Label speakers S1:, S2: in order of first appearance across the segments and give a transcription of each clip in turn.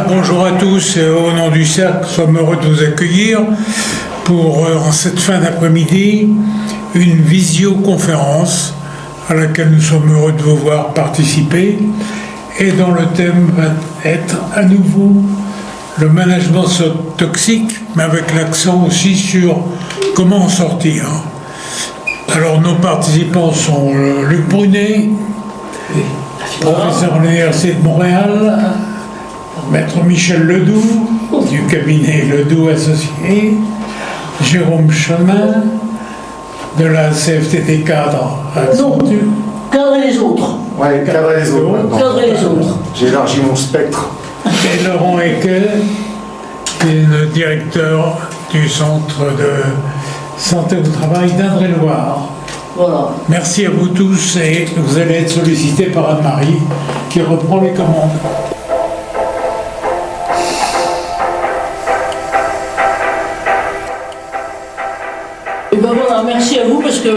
S1: Bonjour à tous, au nom du cercle, nous sommes heureux de vous accueillir pour, en cette fin d'après-midi, une visioconférence à laquelle nous sommes heureux de vous voir participer et dont le thème va être à nouveau le management toxique, mais avec l'accent aussi sur comment en sortir. Alors nos participants sont Luc Brunet, professeur à l'Université de Montréal, Maître Michel Ledoux, du cabinet Ledoux Associés, Jérôme Chemin, de la CFTT Cadre.
S2: Non, cadrer les autres.
S3: Oui, cadrer les autres.
S2: Cadrer les autres.
S3: J'ai élargi mon spectre.
S1: Et Laurent Eckel, qui est le directeur du centre de santé au travail d'Indre-et-Loire.
S2: Voilà.
S1: Merci à vous tous et vous allez être sollicités par Anne-Marie qui reprend les commandes.
S2: Et ben voilà, merci à vous parce que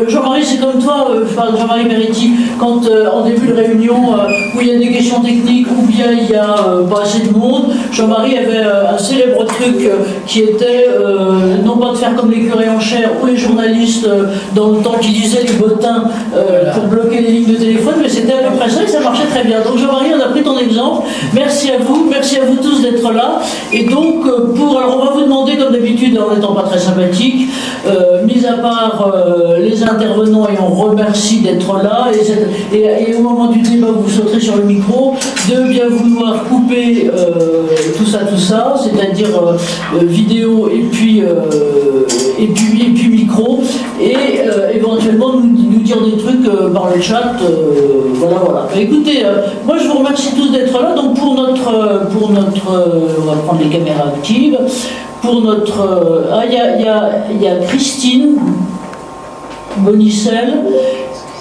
S2: Jean-Marie, c'est comme toi, Jean-Marie Peretti, quand en début de réunion où il y a des questions techniques ou bien il y a pas assez de monde, Jean-Marie avait un célèbre truc qui était non pas de faire comme les curés en chair ou les journalistes dans le temps qui disaient les bottins pour bloquer les lignes de téléphone, mais c'était à peu près ça et ça marchait très bien. Donc Jean-Marie, on a pris ton exemple. Merci à vous tous d'être là. Et donc, alors on va vous demander comme d'habitude, en n'étant pas très sympathique, mis à part les intervenants, et on remercie d'être là, et au moment du débat vous sauterez sur le micro, de bien vouloir couper tout ça, c'est-à-dire vidéo et puis micro, et éventuellement nous dire des trucs par le chat, voilà. Écoutez, moi je vous remercie tous d'être là, donc pour notre on va prendre les caméras actives. Pour notre... il y a Christine Bonicel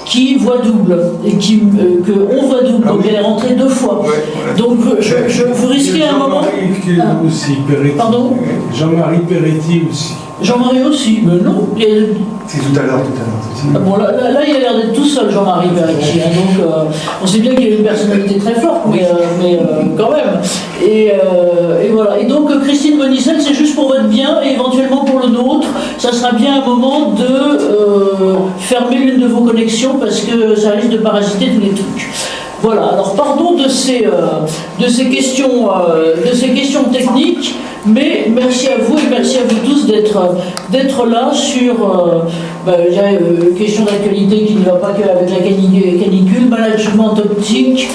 S2: qui voit double, et qu'on voit double, donc elle est rentrée 2 fois. Ouais. Donc vous risquez un moment...
S1: Jean-Marie aussi, Peretti.
S2: Pardon ?
S1: Jean-Marie Peretti aussi.
S2: Jean-Marie aussi, mais non.
S3: C'est tout à l'heure.
S2: Bon, là, il a l'air d'être tout seul, Jean-Marie Peretti. Donc, on sait bien qu'il a une personnalité très forte, mais quand même. Et voilà. Et donc, Christine Bonicel, c'est juste pour votre bien et éventuellement pour le nôtre. Ça sera bien un moment de fermer l'une de vos connexions parce que ça risque de parasiter tous les trucs. Voilà. Alors, pardon de ces questions techniques. Mais merci à vous et merci à vous tous d'être là sur une question d'actualité qui ne va pas qu'avec la canicule, management optique,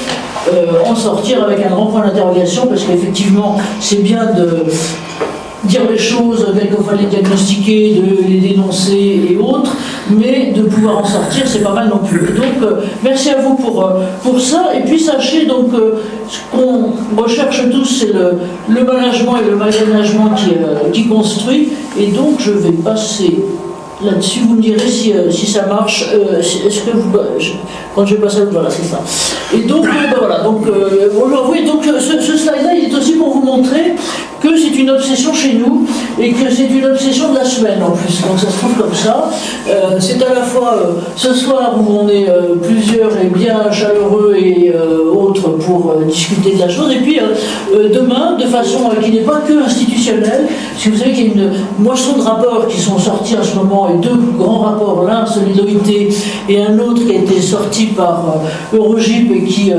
S2: en sortir avec un grand point d'interrogation parce qu'effectivement c'est bien de dire les choses, quelquefois les diagnostiquer, de les dénoncer et autres, mais de pouvoir en sortir, c'est pas mal non plus. Et donc, merci à vous pour ça. Et puis, sachez donc ce qu'on recherche tous, c'est le management et le management qui construit. Et donc, je vais passer là-dessus. Vous me direz si ça marche. Est-ce que quand je vais passer, voilà, c'est ça. Et donc, voilà. Donc, bonjour. Oui, donc ce slide-là, il est aussi pour vous montrer que c'est une obsession chez nous et que c'est une obsession de la semaine en plus, donc ça se trouve comme ça. C'est à la fois ce soir où on est plusieurs et bien chaleureux et autres pour discuter de la chose, et puis demain, de façon qui n'est pas que institutionnelle, parce que vous savez qu'il y a une moisson de rapports qui sont sortis en ce moment, et 2 grands rapports, l'un Solidarité et un autre qui a été sorti par Eurogip et qui,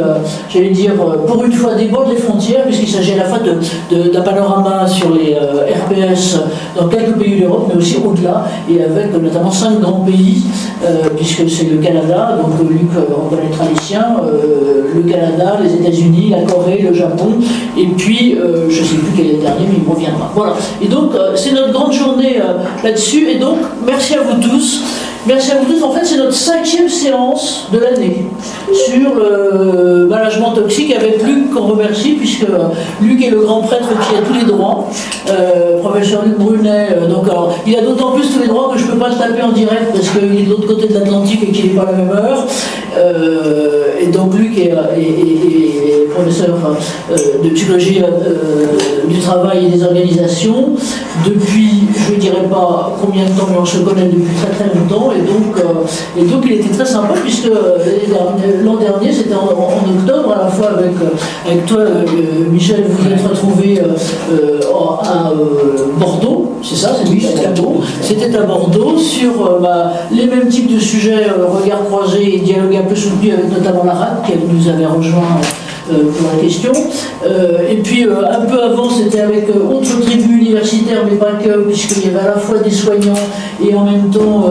S2: j'allais dire, pour une fois déborde les frontières, puisqu'il s'agit à la fois d'un panorama sur les RPS dans quelques pays d'Europe, mais aussi au-delà, et avec notamment 5 grands pays, puisque c'est le Canada, donc Luc reconnaîtra les siens, le Canada, les États-Unis, la Corée, le Japon, et puis je ne sais plus quel est le dernier, mais il me reviendra. Voilà. Et donc c'est notre grande journée là-dessus, et donc merci à vous tous. Merci à vous tous. En fait, c'est notre 5e séance de l'année sur le management toxique avec Luc qu'on remercie, puisque Luc est le grand prêtre qui a tous les droits, professeur Luc Brunet. Donc, alors, il a d'autant plus tous les droits que je ne peux pas le taper en direct parce qu'il est de l'autre côté de l'Atlantique et qu'il n'est pas à la même heure. Et donc Luc est professeur de psychologie du travail et des organisations depuis, je ne dirais pas combien de temps, mais on se connaît depuis très très longtemps. Et donc il était très sympa puisque l'an dernier, c'était en octobre, à la fois avec toi, Michel, vous vous êtes retrouvés à Bordeaux, c'est ça, c'était à Bordeaux. C'était à Bordeaux sur les mêmes types de sujets, regard croisé et dialogue un peu soutenu avec notamment la RAC qui nous avait rejoint pour la question. Et puis un peu avant, c'était avec autre tribu universitaire, mais pas que, puisqu'il y avait à la fois des soignants et en même temps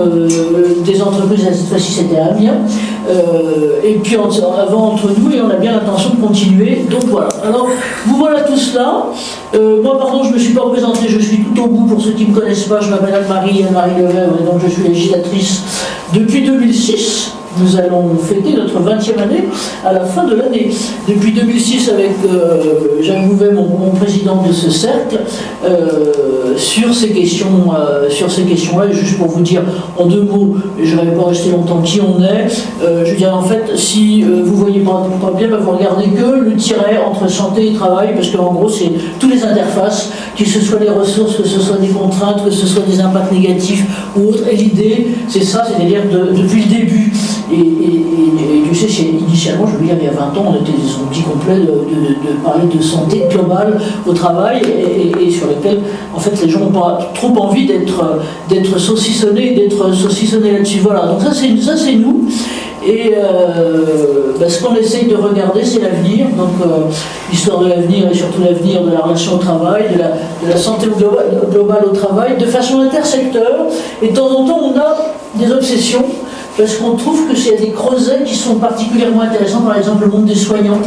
S2: des entreprises, cette fois-ci c'était à Amiens. Et puis avant entre nous, et on a bien l'intention de continuer. Donc voilà. Alors, vous voilà tous là. Moi, pardon, je ne me suis pas représentée, je suis tout au bout pour ceux qui ne me connaissent pas. Je m'appelle Anne-Marie Lefebvre, et donc je suis législatrice depuis 2006. Nous allons fêter notre 20e année à la fin de l'année. Depuis 2006, avec Jacques Bouvet, mon président de ce cercle, sur ces questions-là, et juste pour vous dire en 2 mots, je ne vais pas rester longtemps qui on est, je dirais en fait, si vous voyez pas bien, vous regardez que le tiret entre santé et travail, parce qu'en gros, c'est toutes les interfaces, que ce soit les ressources, que ce soit des contraintes, que ce soit des impacts négatifs ou autres. Et l'idée, c'est ça, c'est-à-dire depuis le début. Et tu sais, initialement, je veux dire, il y a 20 ans, on était des outils complets de parler de santé globale au travail et sur lesquels, en fait, les gens n'ont pas trop envie d'être saucissonnés là-dessus. Voilà, donc ça c'est nous. Et ce qu'on essaye de regarder, c'est l'avenir, donc l'histoire de l'avenir et surtout l'avenir de la relation au travail, de la santé globale au travail, de façon intersecteur. Et de temps en temps, on a des obsessions, parce qu'on trouve que s'il y a des creusets qui sont particulièrement intéressants, par exemple le monde des soignants,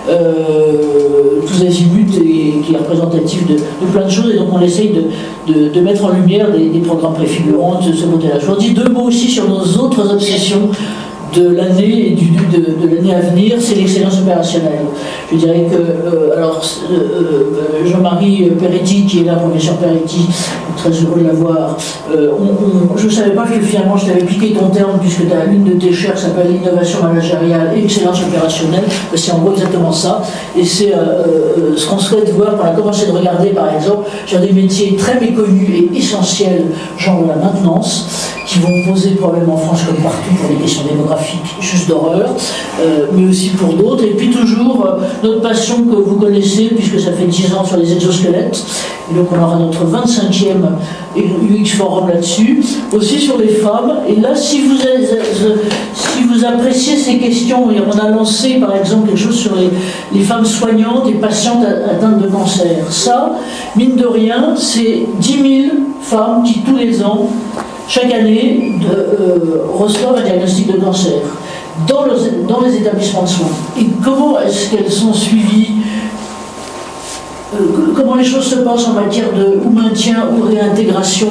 S2: tous azimuts, et qui est représentatif de plein de choses, et donc on essaye de mettre en lumière des programmes préfigurants de ce côté-là. Je vous dis 2 mots aussi sur nos autres obsessions de l'année et de l'année à venir, c'est l'excellence opérationnelle. Je dirais que, Jean-Marie Peretti, qui est là, professeur Peretti, très heureux de l'avoir, je ne savais pas que finalement je t'avais piqué ton terme, puisque l'une de tes chaires s'appelle l'innovation managériale et l'excellence opérationnelle, c'est en gros exactement ça, et c'est ce qu'on souhaite voir quand on a commencé de regarder, par exemple, sur des métiers très méconnus et essentiels, genre la maintenance, qui vont poser problème en France comme partout pour des questions démographiques juste d'horreur, mais aussi pour d'autres. Et puis toujours notre passion que vous connaissez, puisque ça fait 10 ans sur les exosquelettes, et donc on aura notre 25e UX Forum là-dessus, aussi sur les femmes. Et là, si vous appréciez ces questions, et on a lancé par exemple quelque chose sur les femmes soignantes et patientes atteintes de cancer, ça, mine de rien, c'est 10 000 femmes qui tous les ans, chaque année, reçoivent un diagnostic de cancer dans les établissements de soins. Et comment est-ce qu'elles sont suivies, comment les choses se passent en matière de ou maintien ou réintégration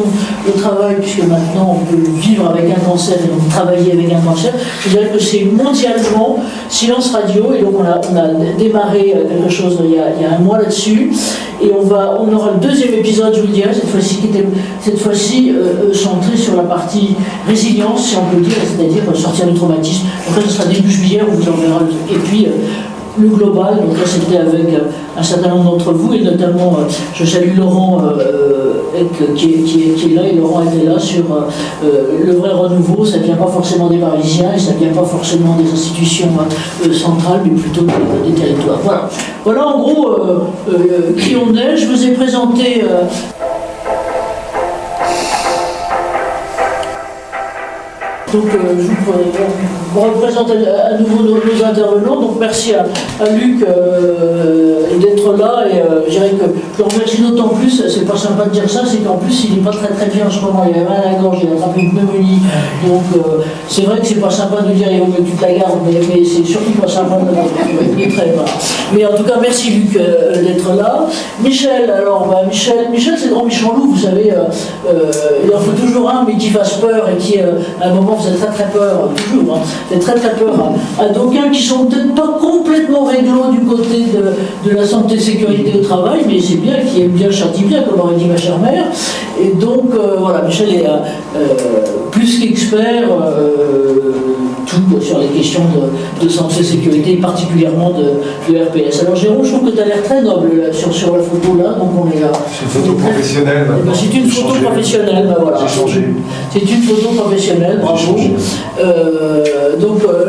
S2: au travail, puisque maintenant on peut vivre avec un cancer et donc travailler avec un cancer. Je dirais que c'est mondialement silence radio, et donc on a démarré quelque chose il y a 1 mois là-dessus, et on aura le 2e épisode, je vous le dirai, cette fois-ci centré sur la partie résilience, si on peut dire, c'est-à-dire sortir du traumatisme. Donc là ce sera début juillet, on vous enverra le truc. Et puis le global, donc là c'était avec un certain nombre d'entre vous, et notamment je salue Laurent qui est là, et Laurent était là sur le vrai renouveau. Ça ne vient pas forcément des Parisiens, et ça ne vient pas forcément des institutions centrales, mais plutôt des territoires. Voilà en gros qui on est. Je vous ai présenté donc je vous représente à nouveau nos intervenants. Donc merci à Luc d'être là, et je dirais que je le remercie d'autant plus, c'est pas sympa de dire ça, c'est qu'en plus il n'est pas très bien en ce moment, il a mal à la gorge, il a attrapé une pneumonie, donc c'est vrai que c'est pas sympa de dire il vaut mieux que tu te la gardes, mais c'est surtout pas sympa de dire très bas. Mais en tout cas merci Luc d'être là. Michel, alors Michel c'est le grand méchant loup, vous savez, il en faut toujours un, mais qui fasse peur et qui à un moment faisait très peur, toujours, fait très peur à d'aucuns qui sont peut-être pas complètement réglo du côté de la santé et sécurité au travail, mais c'est bien, qui aime bien châtie bien, comme aurait dit ma chère mère. Et donc voilà, Michel est plus qu'expert, tout, sur les questions de santé et sécurité, particulièrement de RPS. Alors Jérôme, je trouve que tu as l'air très noble là, sur la photo là, donc on est là.
S3: C'est une photo professionnelle.
S2: Eh ben, c'est une photo professionnelle, ben voilà.
S3: J'ai changé.
S2: C'est une photo professionnelle, bravo.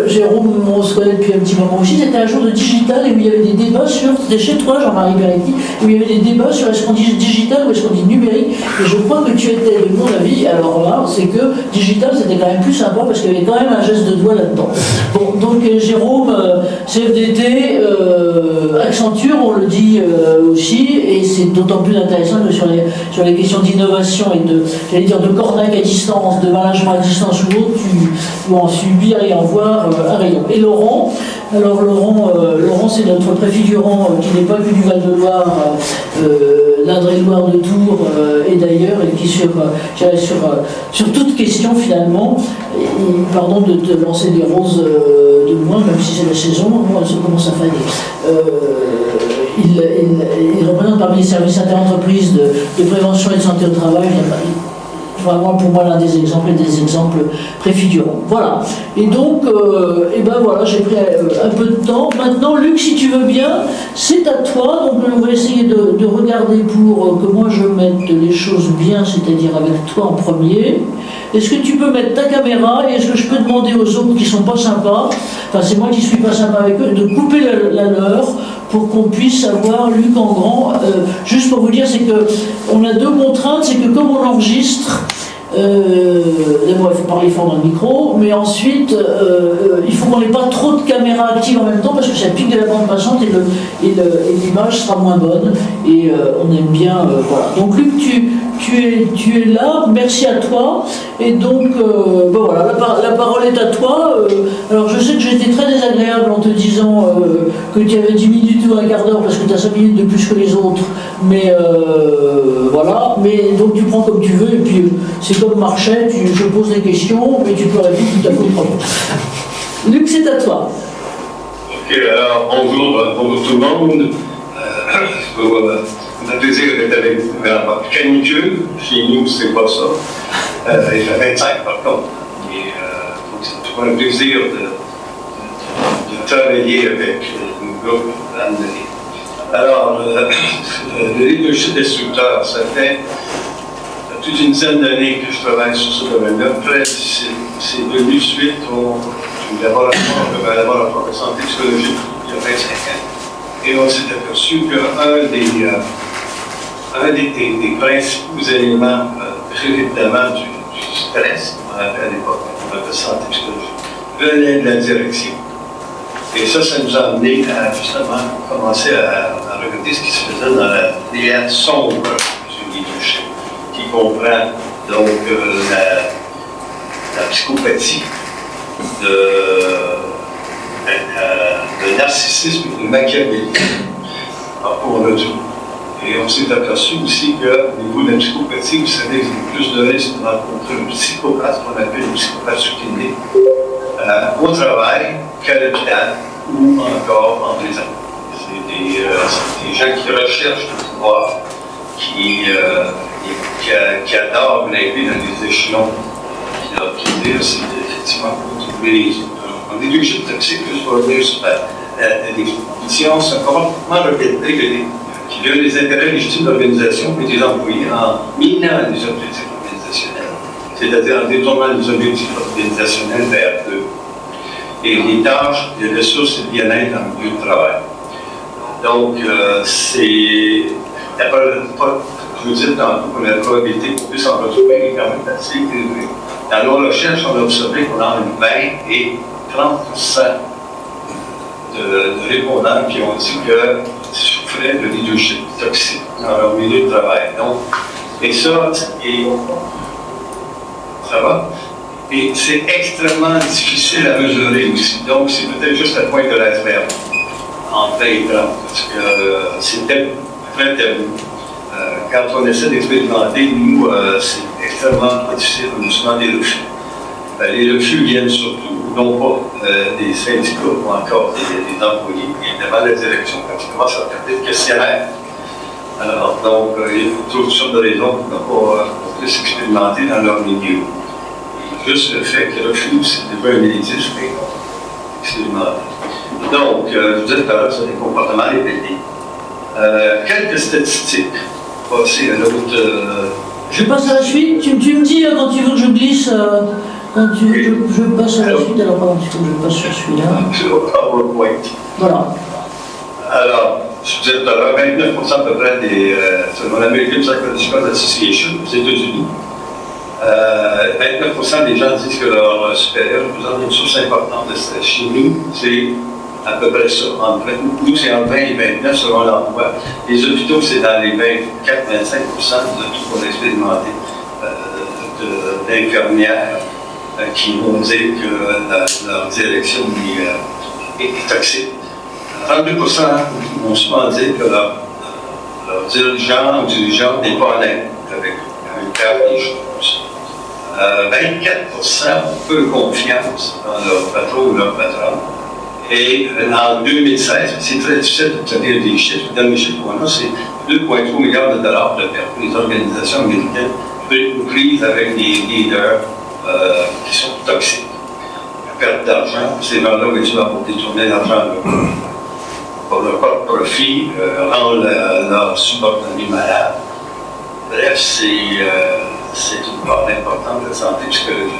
S2: Jérôme, on se connaît depuis un petit moment aussi, c'était un jour de digital et où il y avait des débats sur, c'était chez toi Jean-Marie Beretti, où il y avait des débats sur est-ce qu'on dit digital ou est-ce qu'on dit numérique, et je crois que tu étais de mon avis, alors là, c'est que digital c'était quand même plus sympa parce qu'il y avait quand même un geste de doigt là-dedans. Bon, donc Jérôme, CFDT, Accenture, on le dit aussi, et c'est d'autant plus intéressant que sur les questions d'innovation et de cornac à distance, de management à distance ou autre, tu dois en subir et en voir un rayon. Et Laurent, alors Laurent c'est notre préfigurant qui n'est pas vu du Val-de-Loire, l'Indre-et-Loire de Tours et d'ailleurs, et qui sur toute question finalement, et, pardon de te lancer des roses de loin, même si c'est la saison, moi ça commence à faner. Il représente parmi les services interentreprises de prévention et de santé au travail. Vraiment pour moi l'un des exemples et des exemples préfigurants. Voilà. Et donc, voilà, j'ai pris un peu de temps. Maintenant, Luc, si tu veux bien, c'est à toi. Donc on va essayer de regarder pour que moi je mette les choses bien, c'est-à-dire avec toi en premier. Est-ce que tu peux mettre ta caméra et est-ce que je peux demander aux autres qui sont pas sympas, enfin c'est moi qui suis pas sympa avec eux, de couper la leur pour qu'on puisse avoir Luc en grand. Juste pour vous dire, c'est que on a deux contraintes, c'est que comme on enregistre, d'abord il faut parler fort dans le micro, mais ensuite il faut qu'on n'ait pas trop de caméras actives en même temps parce que ça pique de la bande passante et l'image sera moins bonne et on aime bien voilà. Donc Luc, tu es là, merci à toi et donc voilà, la parole est à toi. Alors je sais que j'ai été très désagréable en te disant que tu avais 10 minutes ou un quart d'heure parce que tu as 5 minutes de plus que les autres, mais voilà, mais donc tu prends comme tu veux et puis c'est comme Marchais, je pose des questions, mais tu peux répondre tout à fait autrement. Luc, c'est à toi.
S4: Ok, alors bonjour tout le monde. On a plaisir d'être avec vous. Canicule, chez nous, c'est pas ça. Il fait 25 par contre. Et c'est toujours un plaisir de travailler avec le groupe Anne-Denis. Alors, le leadership destructeur, ça fait toute une dizaine d'années que je travaille sur ce domaine-là. C'est venu suite au laboratoire de santé psychologique il y a 25 ans. Et on s'est aperçu qu'un des principaux éléments, évidemment, du stress, qu'on appelait à l'époque, de santé psychologique, venait de la direction. Et ça nous a amené à justement commencer à regarder ce qui se faisait dans l'ère sombre du leadership, qui comprend donc la psychopathie, le narcissisme et le machiavélisme. On a tout. Et on s'est aperçu aussi qu'au niveau de la psychopathie, vous savez, il y a plus de risques de rencontrer un psychopathe, qu'on appelle un psychopathe sous-clinique, au travail qu'à l'hôpital ou encore en prison. C'est des gens qui recherchent le pouvoir, qui adorent grimper dans les échelons. Leur plaisir, c'est effectivement pour trouver les autres. En leadership toxique, je vais revenir sur la définition, c'est un comportement répété qui vient des intérêts légitimes de l'organisation et des employés en minant les objectifs organisationnels, c'est-à-dire en détournant les objectifs organisationnels vers eux. Et les tâches, les ressources et le bien-être dans le milieu de travail. Donc, c'est la je vous disais tantôt que la probabilité qu'on puisse en retrouver est quand même assez élevée. Dans nos recherches, on a observé qu'on a une 20 et 30% de répondants qui ont dit qu'ils souffraient de leadership toxique dans leur milieu de travail. Donc, et ça va. Et c'est extrêmement difficile à mesurer aussi. Donc, c'est peut-être juste la pointe de l'iceberg en 20 et 30, parce que c'est très tabou. Quand on essaie d'expérimenter, nous, c'est extrêmement difficile. On a souvent des refus. Les refus viennent surtout, non pas des syndicats ou encore des employés, mais devant la direction, quand ils commencent à regarder le questionnaire. Alors, donc, il y a toutes sortes de raisons pour ne pas plus expérimenter dans leur milieu. Juste le fait que le refus, c'est déjà un indice, mais expérimentés. Donc, vous êtes tout à l'heure sur les comportements répétés. Quelques statistiques. Passer à l'autre.
S2: Je passe à la suite. Tu me dis quand tu veux que je glisse, quand tu veux que je passe à la suite. Alors, pardon, il faut que je passe sur celui-là.
S4: Sur PowerPoint.
S2: Voilà.
S4: Alors, je vous disais tout à l'heure, 29% à peu près selon l'American Psychological Association aux États-Unis, 29% des gens disent que leur supérieur représente une source importante de stress. Chez nous, c'est à peu près ça. Nous, c'est entre 20 et 29 selon l'emploi. Les hôpitaux, c'est dans les 24-25% de tout qu'on a expérimenté d'infirmières qui vont dire que leur direction est toxique. 32% vont souvent dire que leur dirigeant ou dirigeante n'est pas honnête avec un cadre des choses. 24% ont peu confiance dans leur patron ou leur patronne. Et en 2016, c'est très difficile d'obtenir des chiffres. Le dernier chiffre qu'on a, c'est 2,3 milliards de dollars de pertes pour les organisations américaines prises avec des leaders qui sont toxiques. La perte d'argent, ces gens-là ont été pour détourner l'argent pour leur propre profit, rendre leur subordonné malade. Bref, c'est une part importante de la santé psychologique.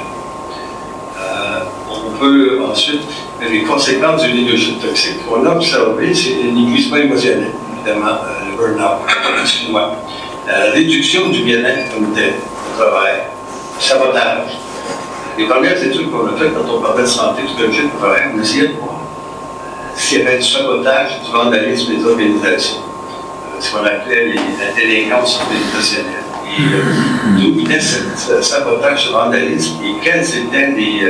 S4: On peut ensuite, les conséquences du leadership toxique qu'on a observé, c'est l'épuisement émotionnel, évidemment, le burn-out, excuse-moi, la réduction du bien-être comme tel au travail, sabotage. Les premières études qu'on a faites quand on parlait de santé psychologique au travail, on essayait de voir s'il y avait du sabotage, du vandalisme des organisations, ce qu'on appelait la délinquance organisationnelle. Et d'où venait ce sabotage, ce vandalisme, et quelles étaient les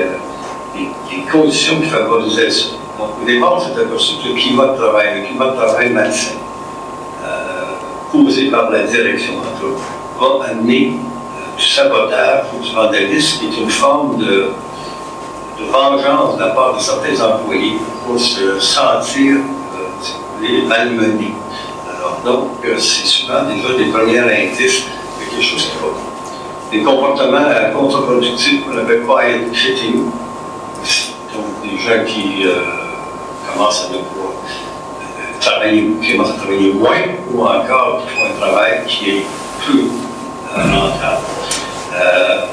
S4: conditions qui favorisaient ça. Donc, au départ, on s'est aperçu que le climat de travail malsain, causé par la direction, entre autres, va amener du sabotage ou du vandalisme, qui est une forme de vengeance de la part de certains employés pour se sentir, si vous voulez, malmenés. Alors, donc, c'est souvent déjà des premiers indices de quelque chose qui va pas. Des comportements contre-productifs qu'on n'avait pas chez nous. Donc, des gens qui commencent à ne pas travailler moins, ou encore qui font un travail qui est plus rentable.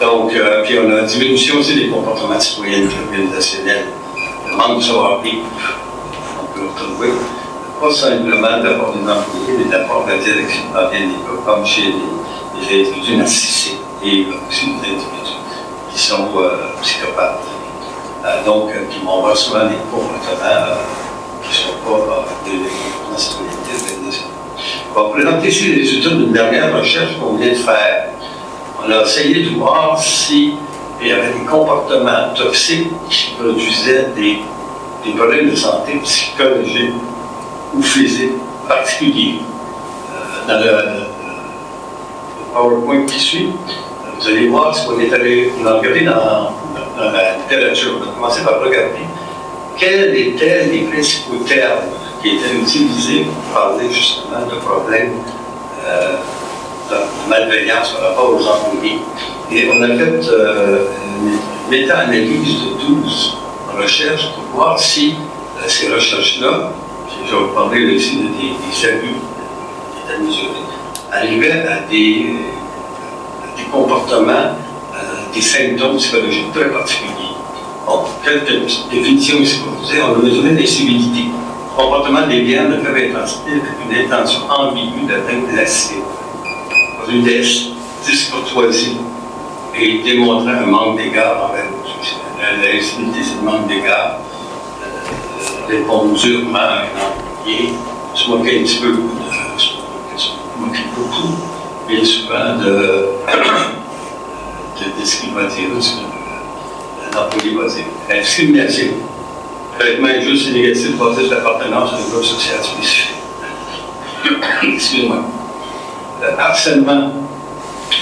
S4: Donc, puis on a une diminution aussi des comportements citoyens organisationnels. Le manque de savoir-vivre, on peut le retrouver, pas simplement de la part des employés, mais de la part de la direction dans bien des cas, comme chez les individus narcissiques et aussi les individus qui sont psychopathes. Donc, qui vont avoir souvent des comportements qui ne sont pas dans la citoyenneté organisationnelle. On va présenter ici les résultats d'une dernière recherche qu'on vient de faire. On a essayé de voir s'il y avait des comportements toxiques qui produisaient des problèmes de santé psychologique ou physique particuliers. Dans le PowerPoint qui suit, vous allez voir ce qu'on est allé regarder dans la littérature. On a commencé par regarder quels étaient les principaux termes qui étaient utilisés pour parler justement de problèmes de malveillance par rapport aux employés. Et on a fait une méta-analyse de 12 recherches pour voir si ces recherches-là, je vais vous parler ici des abus qui étaient mesurés, arrivaient à des comportements, des symptômes psychologiques très particuliers. Bon, quelques définitions ici pour vous dire, on a mesuré l'incivilité. Comportement déviant de faible intensité avec une intention ambiguë d'atteindre la cible. Une discourtoisie et démontrer un manque d'égard envers l'autre. L'incivilité, c'est le manque d'égard. Répondre durement à un employé, se moquer un petit peu, se moquer beaucoup, mais souvent de ce qu'il va dire, de ce que l'employé va dire. La discrimination, traitement injuste et négatif basé sur l'appartenance à un groupe social spécifique. Excusez-moi. Le harcèlement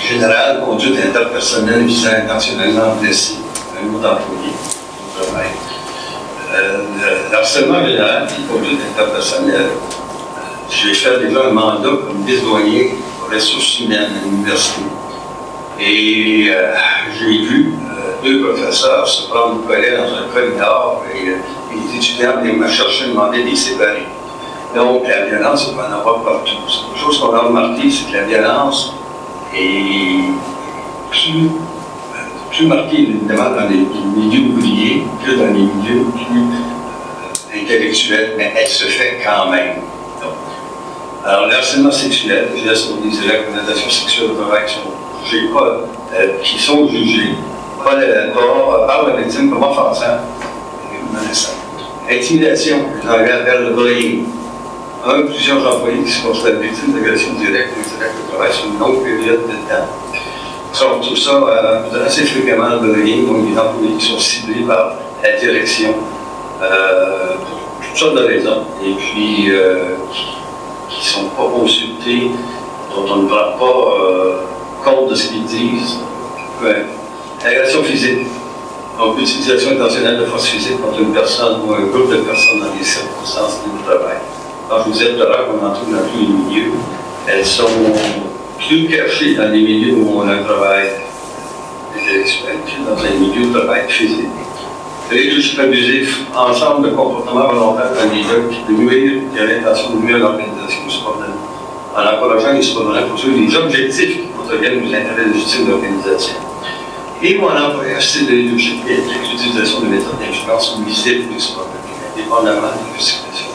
S4: général, conduite interpersonnelle visant intentionnellement à blesser un autre employé au travail. Le harcèlement général et conduite interpersonnelle, j'ai fait déjà un mandat comme vice-doyen aux ressources humaines à l'université. Et j'ai vu deux professeurs se prendre une collègue dans un corridor et les étudiants venaient me chercher, me demandaient de les séparer. Donc, la violence, on va en avoir partout. Une chose qu'on a remarqué, c'est que la violence est plus marquée, évidemment, dans les milieux ouvriers que dans les milieux plus intellectuels, mais elle se fait quand même. Donc, alors, le harcèlement sexuel, je laisse pour des élèves en orientation sexuelle au travail qui sont jugés par la victime comme offensant et menaçant. Intimidation, j'engage vers le bullying. Plusieurs employés qui se considèrent victimes d'agression directe ou indirecte au travail sur une longue période de temps. On retrouve ça assez fréquemment dans le bullying, donc des employés qui sont ciblés par la direction pour toutes sortes de raisons, et puis qui ne sont pas consultés, dont on ne prend pas compte de ce qu'ils disent. Ouais. L'agression physique, donc l'utilisation intentionnelle de force physique contre une personne ou un groupe de personnes dans des circonstances du travail. Quand je vous disais tout à l'heure qu'on en trouve dans tous les milieux, elles sont plus cachées dans les milieux où on a un travail intellectuel que dans un milieu de travail physique. Les leadership abusif, ensemble de comportements volontaires d'un leader qui peut nuire, qui a l'intention de nuire l'organisation subordonnée, en encourageant les subordonnés pour suivre les objectifs qui contreviennent aux intérêts légitimes de l'organisation. Et ou en employant un style de leadership qui implique l'utilisation de méthodes d'influence nuisibles pour les subordonnés, indépendamment des justifications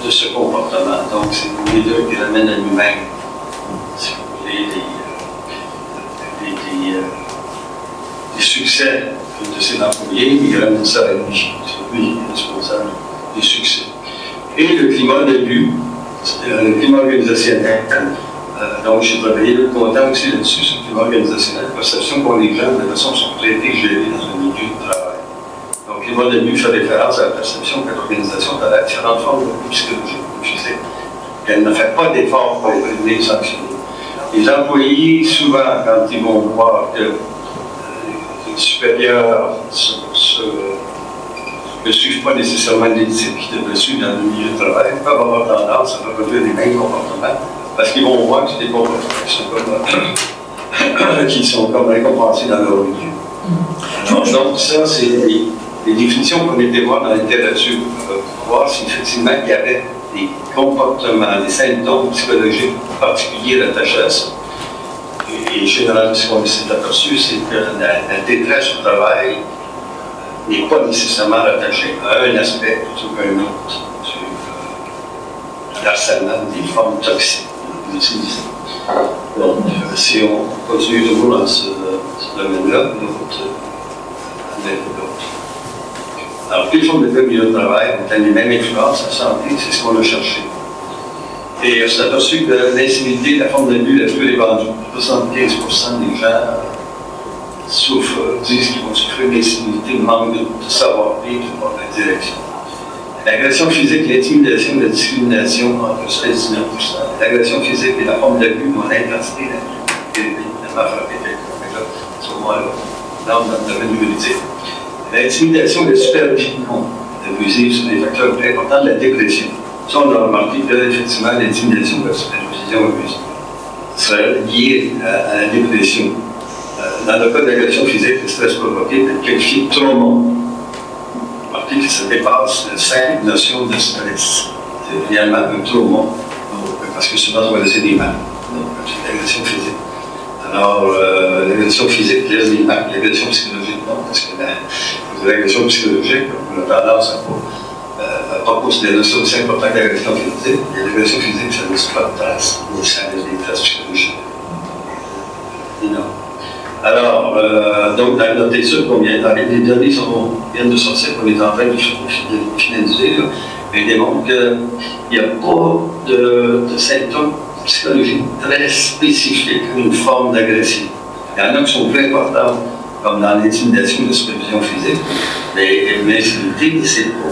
S4: de ce comportement. Donc, c'est le leader qui ramène à lui-même, si vous voulez, des succès de ses employés, mais il ramène ça à lui. C'est lui qui est responsable des succès. Et le climat d'abus, le climat organisationnel. Donc, j'ai travaillé longtemps aussi là-dessus, sur le climat organisationnel, la perception qu'ont les gens de la façon dont sont traités, gérés dans un milieu de travail. Donc, le climat d'abus fait référence à la perception que l'organisation a différentes formes de psychologie ou physique, qu'elle ne fait pas d'efforts pour prévenir et sanctionner. Les employés, souvent, quand ils vont voir que les supérieurs ne suivent pas nécessairement l'éthique qu'ils devraient suivre dans le milieu de travail, peuvent avoir tendance à reproduire les mêmes comportements, parce qu'ils vont voir que c'est des comportements qui sont comme récompensés dans leur milieu. Alors, donc, ça, c'est les définitions qu'on était voir dans la littérature pour voir si effectivement il y avait des comportements, des symptômes psychologiques particuliers attachés à ça. Et généralement, ce qu'on s'est aperçu, c'est que la détresse au travail n'est pas nécessairement rattachée à un aspect plutôt qu'à un autre. L'harcèlement des formes toxiques qu'on utilise. Donc, si on continue toujours dans ce domaine-là, l'autre avec l'autre. Alors, toutes les formes de milieu de travail ont les mêmes influences, la santé, c'est ce qu'on a cherché. Et on s'est aperçu que l'incivilité, la forme d'abus la plus répandue, 75% des gens disent qu'ils vont souffrir d'incivilité, de manque de savoir-vivre, de la direction. L'agression physique, l'intimidation, la discrimination, entre 16 et 19%. L'agression physique et la forme d'abus dont l'intensité est élevée, la frappé quelqu'un, à ce moment-là, dans le domaine juridique. L'intimidation et la supervision abusive sont des facteurs très importants de la dépression. Ça, on a remarqué qu'effectivement, l'intimidation et la supervision abusive serait liée à la dépression. Dans le cas de l'agression physique, le stress provoqué est qualifié de trauma. Remarquez que ça dépasse la simple notion de stress. C'est réellement un trauma, parce que souvent, on va laisser des marques. Donc, c'est l'agression physique. Alors, l'agression physique laisse des marques, l'agression psychologique, non, parce que l'agression psychologique, on a tendance à pas considérer ça aussi important que l'agression physique. Et l'agression physique, ça ne laisse pas de traces, mais ça laisse des traces psychologiques. Non. Alors, donc, dans notre étude, les données viennent de sortir, qu'on est en train de finaliser, mais démontrent qu'il n'y a pas de symptômes psychologiques très spécifiques à une forme d'agression. Il y en a qui sont très importants, comme dans l'intimidation et la supervision physique, mais l'incivilité, c'est pas.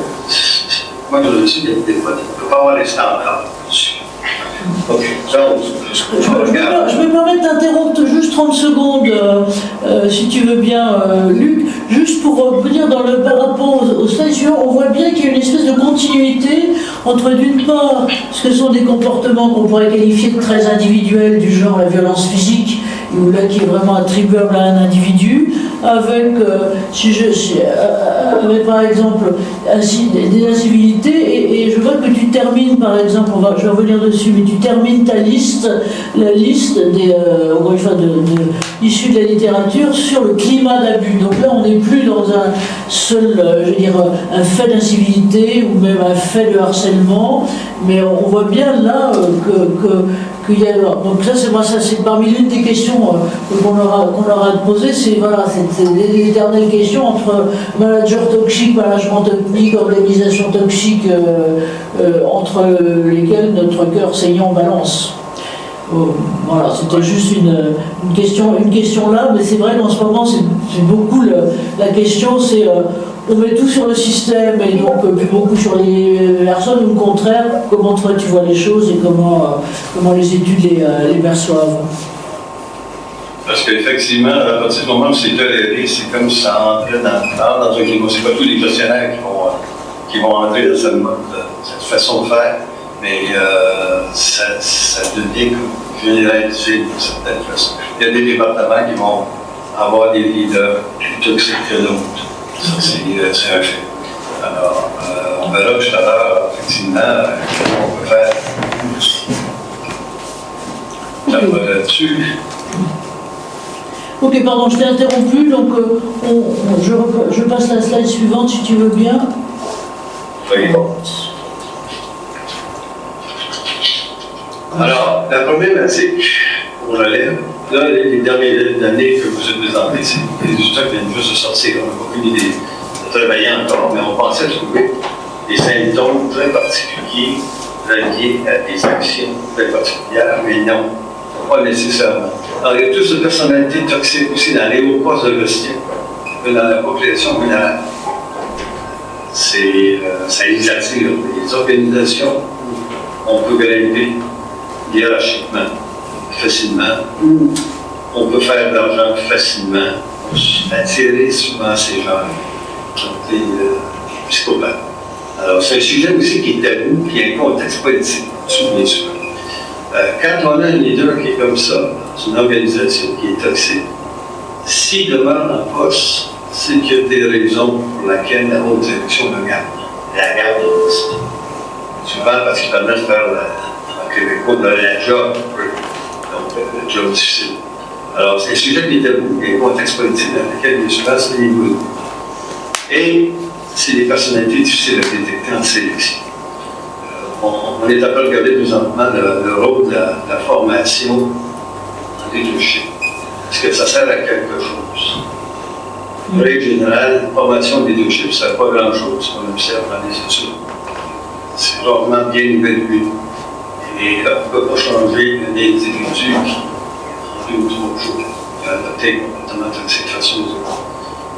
S4: Moi, je le suis, il ne peut pas avoir les standards dessus. Ok,
S2: je me permets d'interrompre juste 30 secondes, si tu veux bien, Luc, juste pour dire par rapport au slide suivant, on voit bien qu'il y a une espèce de continuité entre d'une part ce que sont des comportements qu'on pourrait qualifier de très individuels, du genre la violence physique, ou là qui est vraiment attribuable à un individu, avec, avec par exemple des incivilités, et je vois que tu termines par exemple, je vais revenir dessus, mais tu termines ta liste, la liste des, encore une fois, issus de la littérature sur le climat d'abus. Donc là, on n'est plus dans un seul, je veux dire, un fait d'incivilité ou même un fait de harcèlement, mais on voit bien là qu'il y a. Donc ça, c'est parmi l'une des questions qu'on aura à poser, c'est voilà, les éternelles questions entre manager toxique, management toxique, organisation toxique, entre lesquelles notre cœur saignant balance. Voilà, c'était juste une question là, mais c'est vrai qu'en ce moment, c'est beaucoup la question, c'est on met tout sur le système et donc plus beaucoup sur les personnes, ou au contraire, comment toi tu vois les choses et comment les études les perçoivent.
S4: Parce qu'effectivement, à partir du moment où c'est toléré, c'est comme si ça entrait dans un climat. C'est pas tous les gestionnaires qui vont entrer dans cette façon de faire, mais ça devient généralisé d'une certaine façon. Il y a des départements qui vont avoir des leaders plus toxiques que d'autres. Ça, c'est un fait. Alors, on verra tout à l'heure, effectivement, comment on peut faire. Ça va là-dessus.
S2: Ok, pardon, je t'ai interrompu, donc je passe la slide suivante si tu veux bien.
S4: Oui. Alors, la problématique qu'on relève, là, les dernières années que vous avez présentées, c'est des résultats qui viennent juste de sortir. On n'a aucune idée de travailler encore, mais on pensait trouver des symptômes très particuliers reliés à des actions très particulières, mais non, pas nécessairement. Alors, il y a toute cette personnalité toxique aussi dans les hauts postes de gestion, dans la population générale. Ça exagère les organisations où on peut grimper hiérarchiquement, facilement. On peut faire de l'argent facilement. On peut attirer souvent ces gens qui ont été psychopathes. Alors, c'est un sujet aussi qui est tabou, qui a un contexte politique, bien sûr. Quand on a un leader qui est comme ça, dans une organisation qui est toxique, s'il demeure en poste, c'est qu'il y a des raisons pour lesquelles la haute direction le garde. La garde en poste. Souvent parce qu'il permet de faire en québécois de la job, donc le job difficile. Alors, c'est un sujet qui est tabou, il y a un contexte politique dans lequel il se passe les niveaux. Et c'est des personnalités difficiles à détecter en sélection. On est à peu regarder présentement le rôle de la formation en leadership. Est-ce que ça sert à quelque chose? En règle générale, la formation en leadership, ça ne sert pas à grand-chose, on observe dans les études. C'est rarement bien évalué. Et on ne peut pas changer un individu qui, en 2 ou 3 jours, va adopter un comportement toxique face aux autres.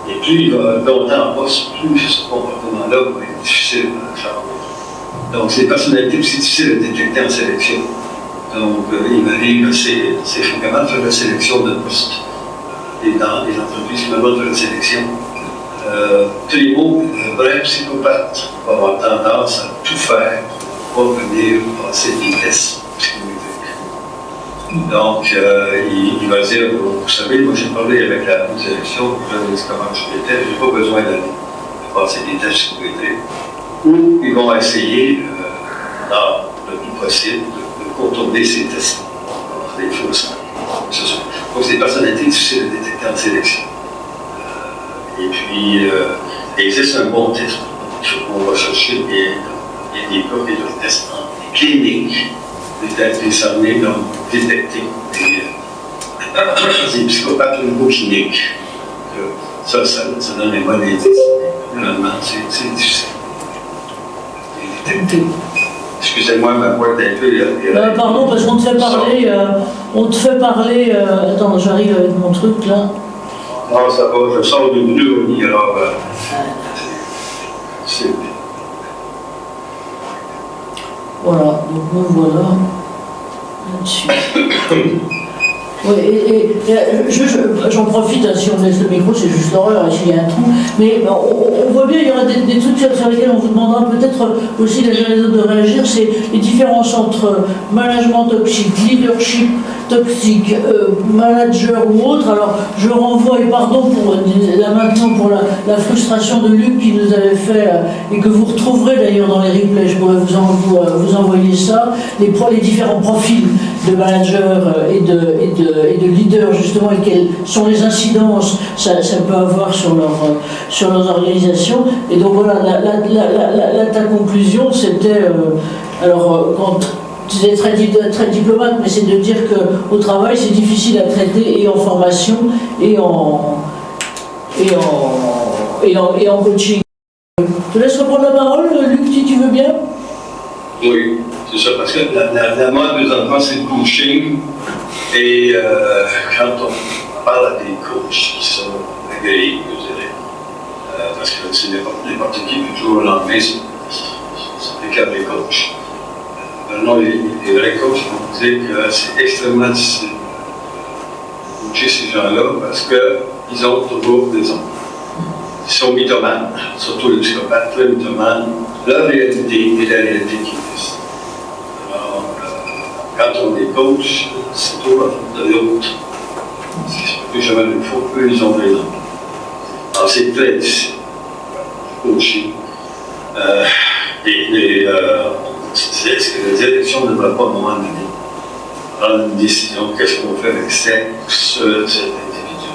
S4: Et plus il va longtemps en poste, plus ce comportement-là va être difficile à changer. Donc, c'est des personnalités aussi difficiles à détecter en sélection. Donc, il va dire que c'est fréquemment de faire la sélection de poste. Et dans les entreprises qui veulent faire la sélection, tous les mots, vrai psychopathe va avoir tendance à tout faire pour pas venir passer des tests psychométriques. Donc, il va dire, vous savez, moi j'ai parlé avec la direction, je leur ai dit comment je l'étais, je n'ai pas besoin d'aller passer des tests psychométriques. Ou ils vont essayer, dans le plus possible, de contourner ces tests. Des fausses. Donc, c'est des personnalités difficiles à détecter en sélection. Et puis, il existe un bon test. On va chercher des cas et des tests cliniques, des décernés, donc détecter des psychopathes au niveau clinique. Ça donne un bon indice. Finalement, c'est difficile. Excusez-moi, ma boîte est un peu...
S2: Pardon, parce qu'on te fait parler, attends, j'arrive avec mon truc là.
S4: Non, ça va, je sors du bruit, alors... c'est...
S2: Voilà, donc nous voilà là-dessus. Oui, j'en profite, hein, si on laisse le micro, c'est juste l'horreur, s'il y a un trou. Mais on voit bien, il y aura des trucs sur lesquels on vous demandera peut-être aussi les autres de réagir, c'est les différences entre management toxique, leadership toxique, manager ou autre. Alors, je renvoie, et pardon pour là maintenant pour la frustration de Luc qui nous avait fait, et que vous retrouverez d'ailleurs dans les replays, je pourrais vous envoyer ça, les différents profils de manager et de leader, justement, et quelles sont les incidences ça peut avoir sur leurs organisations. Et donc voilà, ta conclusion, c'était, quand c'était très diplomate, mais c'est de dire qu'au travail, c'est difficile à traiter, et en formation, et en coaching. Je te laisse reprendre la parole, Luc, si tu veux bien.
S4: Oui, c'est ça, parce que la mode des enfants, c'est le coaching. Et quand on parle à des coachs qui sont agréés, je dirais, parce que c'est n'importe qui peut toujours le lendemain, c'est les cas des coachs. Non, les vrais coachs vont dire que c'est extrêmement difficile de coacher ces gens-là parce qu'ils ont toujours des ondes. Ils sont mythomanes, surtout les psychopathes, très mythomanes. La réalité est la réalité qui existe. Alors, quand on est coach, c'est toujours la faute de l'autre. Plus jamais il faut, eux, ils ont raison. Alors, c'est très difficile. Coaching. Est-ce que la direction ne va pas, à un moment donné, prendre une décision, qu'est-ce qu'on fait avec cet individu?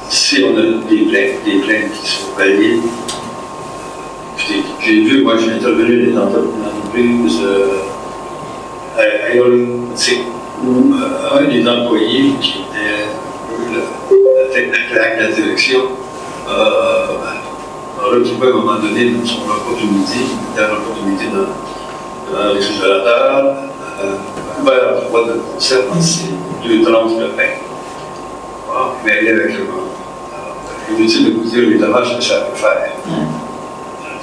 S4: Si on a des plaintes qui sont valides, j'ai vu, moi j'ai intervenu dans une entreprise où un des employés qui était la direction a retrouvé à un moment donné dans son repas du midi, dans le réfrigérateur, un verre à froid de conserve dans ses 2 tranches de pain. Mais elle est avec le monde. Inutile de vous dire les dommages que ça peut faire.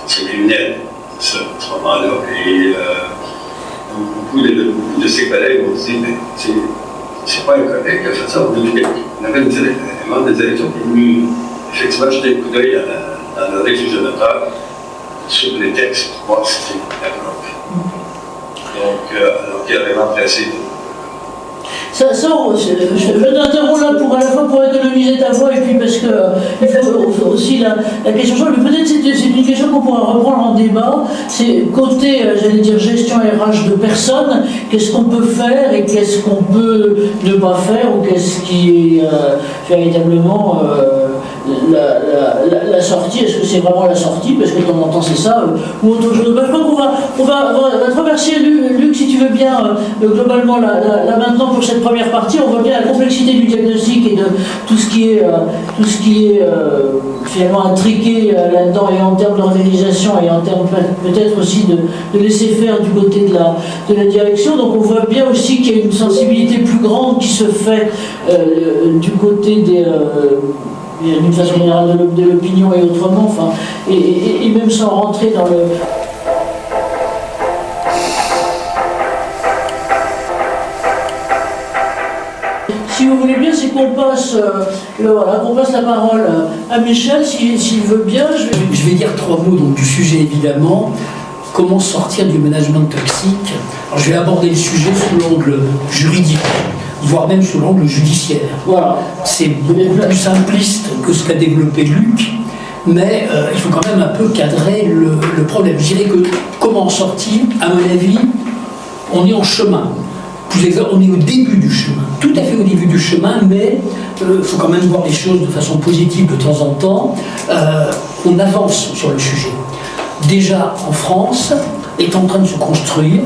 S4: C'est criminel, ça, à ce moment-là. Et beaucoup de ses collègues ont dit, mais c'est pas un collègue qui a fait ça, on avait un membre de direction qui est venu effectivement jeter un coup d'œil dans le réfrigérateur sur les textes pour voir si c'était la drogue. Donc, alors qu'il avait remplacé.
S2: Je t'interromps là pour à la fois pour économiser ta voix et puis parce que il faut aussi la question change, mais peut-être c'est une question qu'on pourra reprendre en débat. C'est côté, j'allais dire, gestion RH de personnes, qu'est-ce qu'on peut faire et qu'est-ce qu'on peut ne pas faire, ou qu'est-ce qui est véritablement la sortie. Est-ce que c'est vraiment la sortie, parce que de temps en temps c'est ça, ou autre chose. Je crois qu'on va te remercier, Luc, si tu veux bien, globalement là maintenant pour cette première partie. On voit bien la complexité du diagnostic et de tout ce qui est finalement intriqué là-dedans, et en termes d'organisation et en termes peut-être aussi de laisser faire du côté de la direction. Donc on voit bien aussi qu'il y a une sensibilité plus grande qui se fait du côté d'une façon générale de l'opinion et autrement, enfin, et même sans rentrer dans le... Si vous voulez bien, c'est qu'on passe, qu'on passe la parole à Michel, s'il veut bien.
S5: Je vais dire 3 mots donc, du sujet, évidemment. Comment sortir du management toxique? Alors, je vais aborder le sujet sous l'angle juridique, voire même sous l'angle judiciaire. Voilà. C'est beaucoup plus simpliste que ce qu'a développé Luc, mais il faut quand même un peu cadrer le problème. Je dirais que comment en sortir, à mon avis, on est en chemin. Plus exact, on est au début du chemin, tout à fait au début du chemin, mais il faut quand même voir les choses de façon positive de temps en temps. On avance sur le sujet. Déjà, en France, est en train de se construire,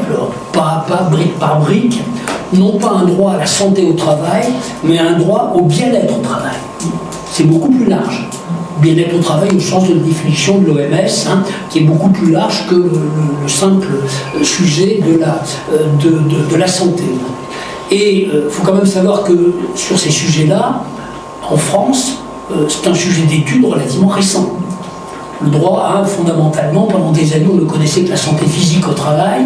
S5: pas à pas, brique par brique, non pas un droit à la santé au travail, mais un droit au bien-être au travail. C'est beaucoup plus large. Bien-être au travail au sens de définition de l'OMS, qui est beaucoup plus large que le simple sujet de la santé. Et il faut quand même savoir que sur ces sujets-là, en France, c'est un sujet d'étude relativement récent. Le droit, fondamentalement, pendant des années, on ne connaissait que la santé physique au travail,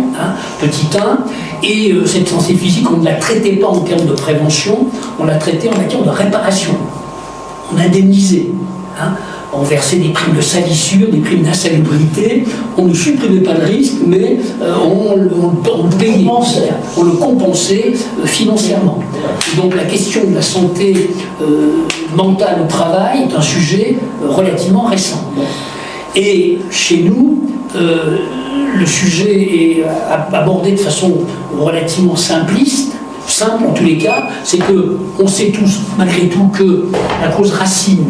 S5: petit 1, Et cette santé physique, on ne la traitait pas en termes de prévention, on la traitait en matière de réparation. On indemnisait. Hein. On versait des primes de salissure, des primes d'insalubrité, on ne supprimait pas le risque, mais on le payait, on le compensait financièrement. Et donc la question de la santé mentale au travail est un sujet relativement récent. Et chez nous, le sujet est abordé de façon relativement simple en tous les cas, c'est qu'on sait tous, malgré tout, que la cause racine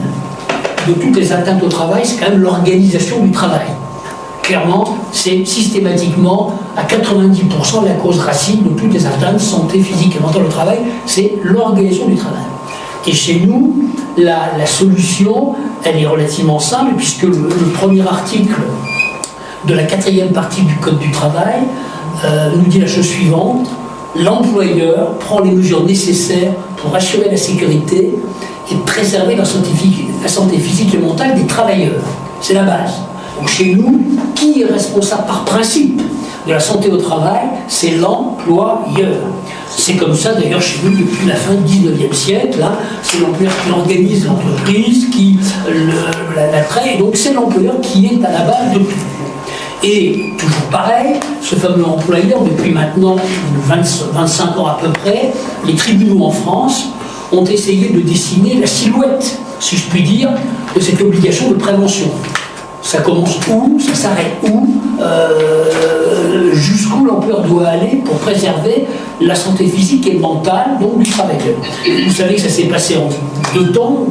S5: de toutes les atteintes au travail, c'est quand même l'organisation du travail. Clairement, c'est systématiquement à 90% la cause racine de toutes les atteintes santé physique et mentale au travail, c'est l'organisation du travail. Et chez nous, la solution, elle est relativement simple, puisque le premier article de la 4e partie du Code du travail nous dit la chose suivante: l'employeur prend les mesures nécessaires pour assurer la sécurité et préserver la santé physique et mentale des travailleurs. C'est la base. Donc chez nous, qui est responsable par principe de la santé au travail? C'est l'employeur. C'est comme ça d'ailleurs chez nous depuis la fin du 19e siècle. Hein. C'est l'employeur qui organise l'entreprise, qui la crée, et donc c'est l'employeur qui est à la base de tout. Et toujours pareil, ce fameux employeur, depuis maintenant 25 ans à peu près, les tribunaux en France ont essayé de dessiner la silhouette, si je puis dire, de cette obligation de prévention. Ça commence où, ça s'arrête où, jusqu'où l'employeur doit aller pour préserver la santé physique et mentale donc, du travailleur. Vous savez que ça s'est passé en 2 temps,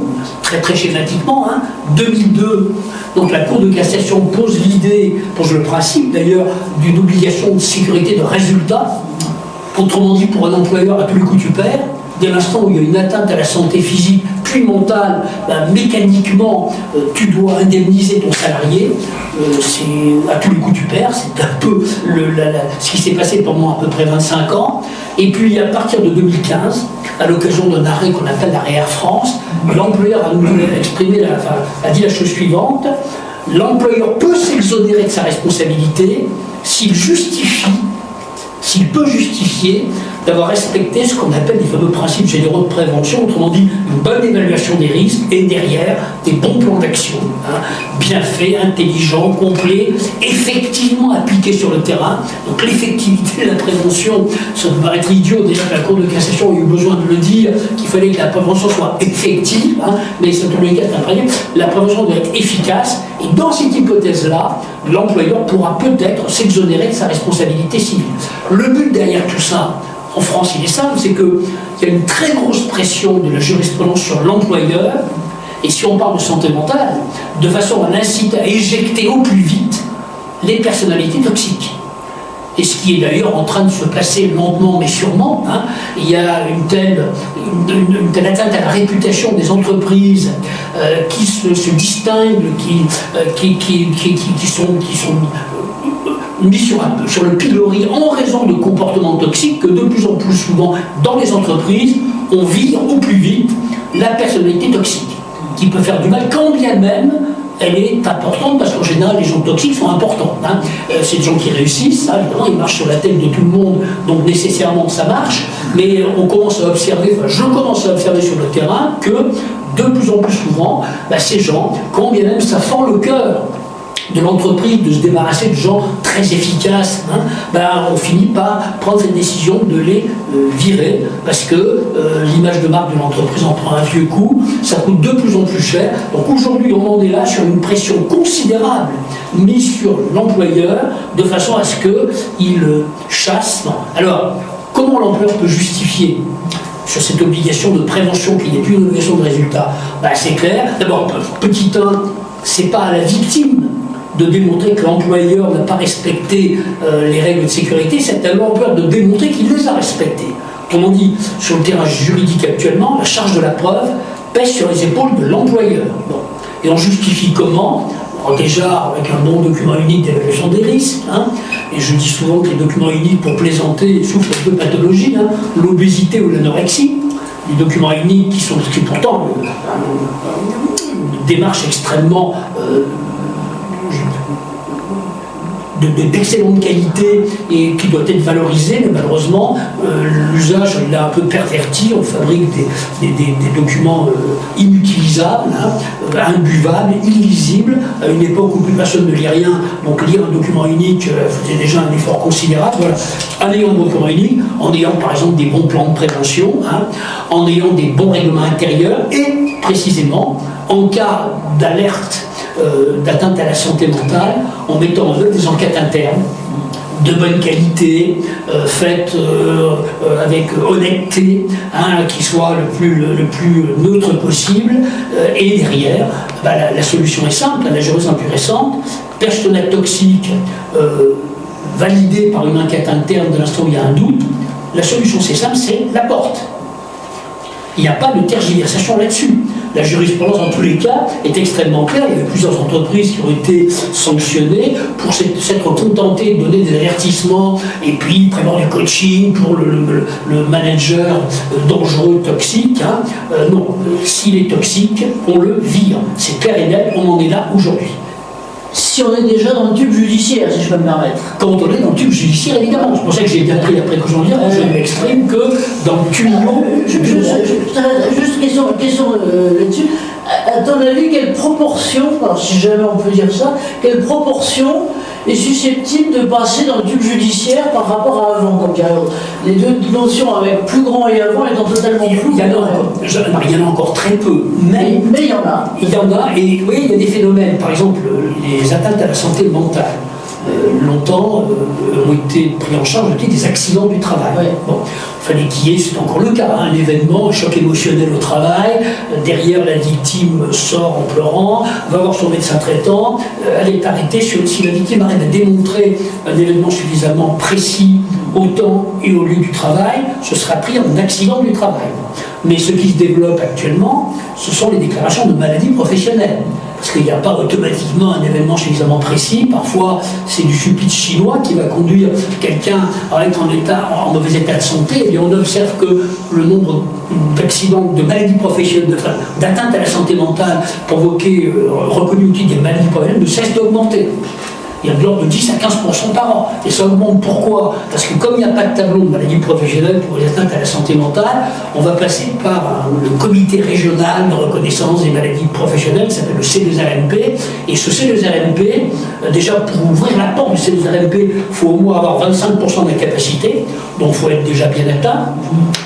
S5: très schématiquement. Hein. 2002, donc la Cour de cassation pose l'idée, pose le principe d'ailleurs, d'une obligation de sécurité de résultat. Autrement dit, pour un employeur, à tous les coups tu perds. Dès l'instant où il y a une atteinte à la santé physique puis mentale, mécaniquement, tu dois indemniser ton salarié. À tous les coups tu perds. C'est un peu ce qui s'est passé pendant à peu près 25 ans. Et puis à partir de 2015, à l'occasion d'un arrêt qu'on appelle l'arrêt Air France, l'employeur a dit la chose suivante: l'employeur peut s'exonérer de sa responsabilité s'il peut justifier d'avoir respecté ce qu'on appelle les fameux principes généraux de prévention, autrement dit une bonne évaluation des risques et derrière des bons plans d'action, hein, bien faits, intelligents, complets, effectivement appliqués sur le terrain. Donc l'effectivité de la prévention, ça peut paraître idiot, déjà que la Cour de cassation a eu besoin de le dire, qu'il fallait que la prévention soit effective, hein, mais c'est tous les cas la prévention doit être efficace, et dans cette hypothèse-là, l'employeur pourra peut-être s'exonérer de sa responsabilité civile. Le but derrière tout ça, en France, il est simple, c'est qu'il y a une très grosse pression de la jurisprudence sur l'employeur, et si on parle de santé mentale, de façon à l'inciter à éjecter au plus vite les personnalités toxiques. Et ce qui est d'ailleurs en train de se passer lentement mais sûrement, hein, il y a une telle atteinte à la réputation des entreprises qui se distinguent, qui sont mis sur le pilori en raison de comportements toxiques, que de plus en plus souvent dans les entreprises, on vire au plus vite la personnalité toxique, qui peut faire du mal quand bien même elle est importante, parce qu'en général les gens toxiques sont importants. Hein. C'est des gens qui réussissent, ça, évidemment, ils marchent sur la tête de tout le monde, donc nécessairement ça marche, mais on commence à observer, je commence à observer sur le terrain que de plus en plus souvent, ces gens, quand bien même ça fend le cœur de l'entreprise de se débarrasser de gens très efficaces, hein, on finit par prendre cette décision de les virer, parce que l'image de marque de l'entreprise en prend un vieux coup, ça coûte de plus en plus cher. Donc aujourd'hui, on en est là sur une pression considérable mise sur l'employeur, de façon à ce qu'il chasse. Alors, comment l'employeur peut justifier sur cette obligation de prévention qui n'est plus une obligation de résultat? C'est clair. D'abord, petit 1, c'est pas à la victime de démontrer que l'employeur n'a pas respecté les règles de sécurité, c'est à l'employeur de démontrer qu'il les a respectées. Autrement dit, sur le terrain juridique actuellement, la charge de la preuve pèse sur les épaules de l'employeur. Bon. Et on justifie comment? Alors déjà, avec un bon document unique d'évaluation des risques, hein, et je dis souvent que les documents uniques, pour plaisanter, souffrent de deux pathologies, hein, l'obésité ou l'anorexie. Les documents uniques qui pourtant une démarche extrêmement d'excellente qualité et qui doit être valorisé, mais malheureusement, l'usage l'a un peu perverti. On fabrique des documents inutilisables, imbuvables, illisibles, à une époque où plus personne ne lit rien. Donc lire un document unique faisait déjà un effort considérable. Voilà. En ayant un document unique, en ayant par exemple des bons plans de prévention, en ayant des bons règlements intérieurs et précisément en cas d'alerte d'atteinte à la santé mentale, en mettant en œuvre des enquêtes internes de bonne qualité, faites avec honnêteté, qui soit le plus neutre possible, et derrière, la solution est simple, la jurisprudence la plus récente, personnel toxique validé par une enquête interne de l'instant où il y a un doute, la solution c'est simple, c'est la porte. Il n'y a pas de tergiversation là-dessus. La jurisprudence, dans tous les cas, est extrêmement claire. Il y avait plusieurs entreprises qui ont été sanctionnées pour s'être contentées de donner des avertissements et puis prévoir du coaching pour le manager dangereux, toxique. Non, s'il est toxique, on le vire. C'est clair et net, on en est là aujourd'hui.
S2: Si on est déjà dans le tube judiciaire, si je peux me permettre.
S5: Quand on est dans le tube judiciaire, évidemment. C'est pour ça que j'ai bien pris après que j'en dire, je m'exprime que dans le tube.
S2: Juste question là-dessus. À ton avis, quelle proportion, alors si jamais on peut dire ça, quelle proportion est susceptible de passer dans le tube judiciaire par rapport à avant, comme dirait l'autre? Les deux notions avec plus grand et avant étant totalement floues.
S5: Il y en a encore très peu, mais
S2: il y en a.
S5: Il y en a, et oui, il y a des phénomènes. Par exemple, les atteintes à la santé mentale. Longtemps ont été pris en charge des accidents du travail.
S2: Ouais.
S5: Bon, il fallait qu'il y ait, c'est encore le cas, un événement, un choc émotionnel au travail, derrière la victime sort en pleurant, va voir son médecin traitant, elle est arrêtée. Si la victime arrive à démontrer un événement suffisamment précis au temps et au lieu du travail, ce sera pris en accident du travail. Mais ce qui se développe actuellement, ce sont les déclarations de maladies professionnelles. Parce qu'il n'y a pas automatiquement un événement suffisamment précis. Parfois, c'est du supplice chinois qui va conduire quelqu'un à être en mauvais état de santé. Et bien, on observe que le nombre d'accidents, de maladies professionnelles, d'atteinte à la santé mentale provoquées, reconnues au titre des maladies professionnelles, ne cesse d'augmenter. Il y a de l'ordre de 10 à 15% par an. Et ça augmente pourquoi? Parce que comme il n'y a pas de tableau de maladies professionnelles pour les atteintes à la santé mentale, on va passer par le comité régional de reconnaissance des maladies professionnelles qui s'appelle le C2RMP. Et ce C2RMP, déjà pour ouvrir la porte du C2RMP, il faut au moins avoir 25% d'incapacité, donc il faut être déjà bien atteint.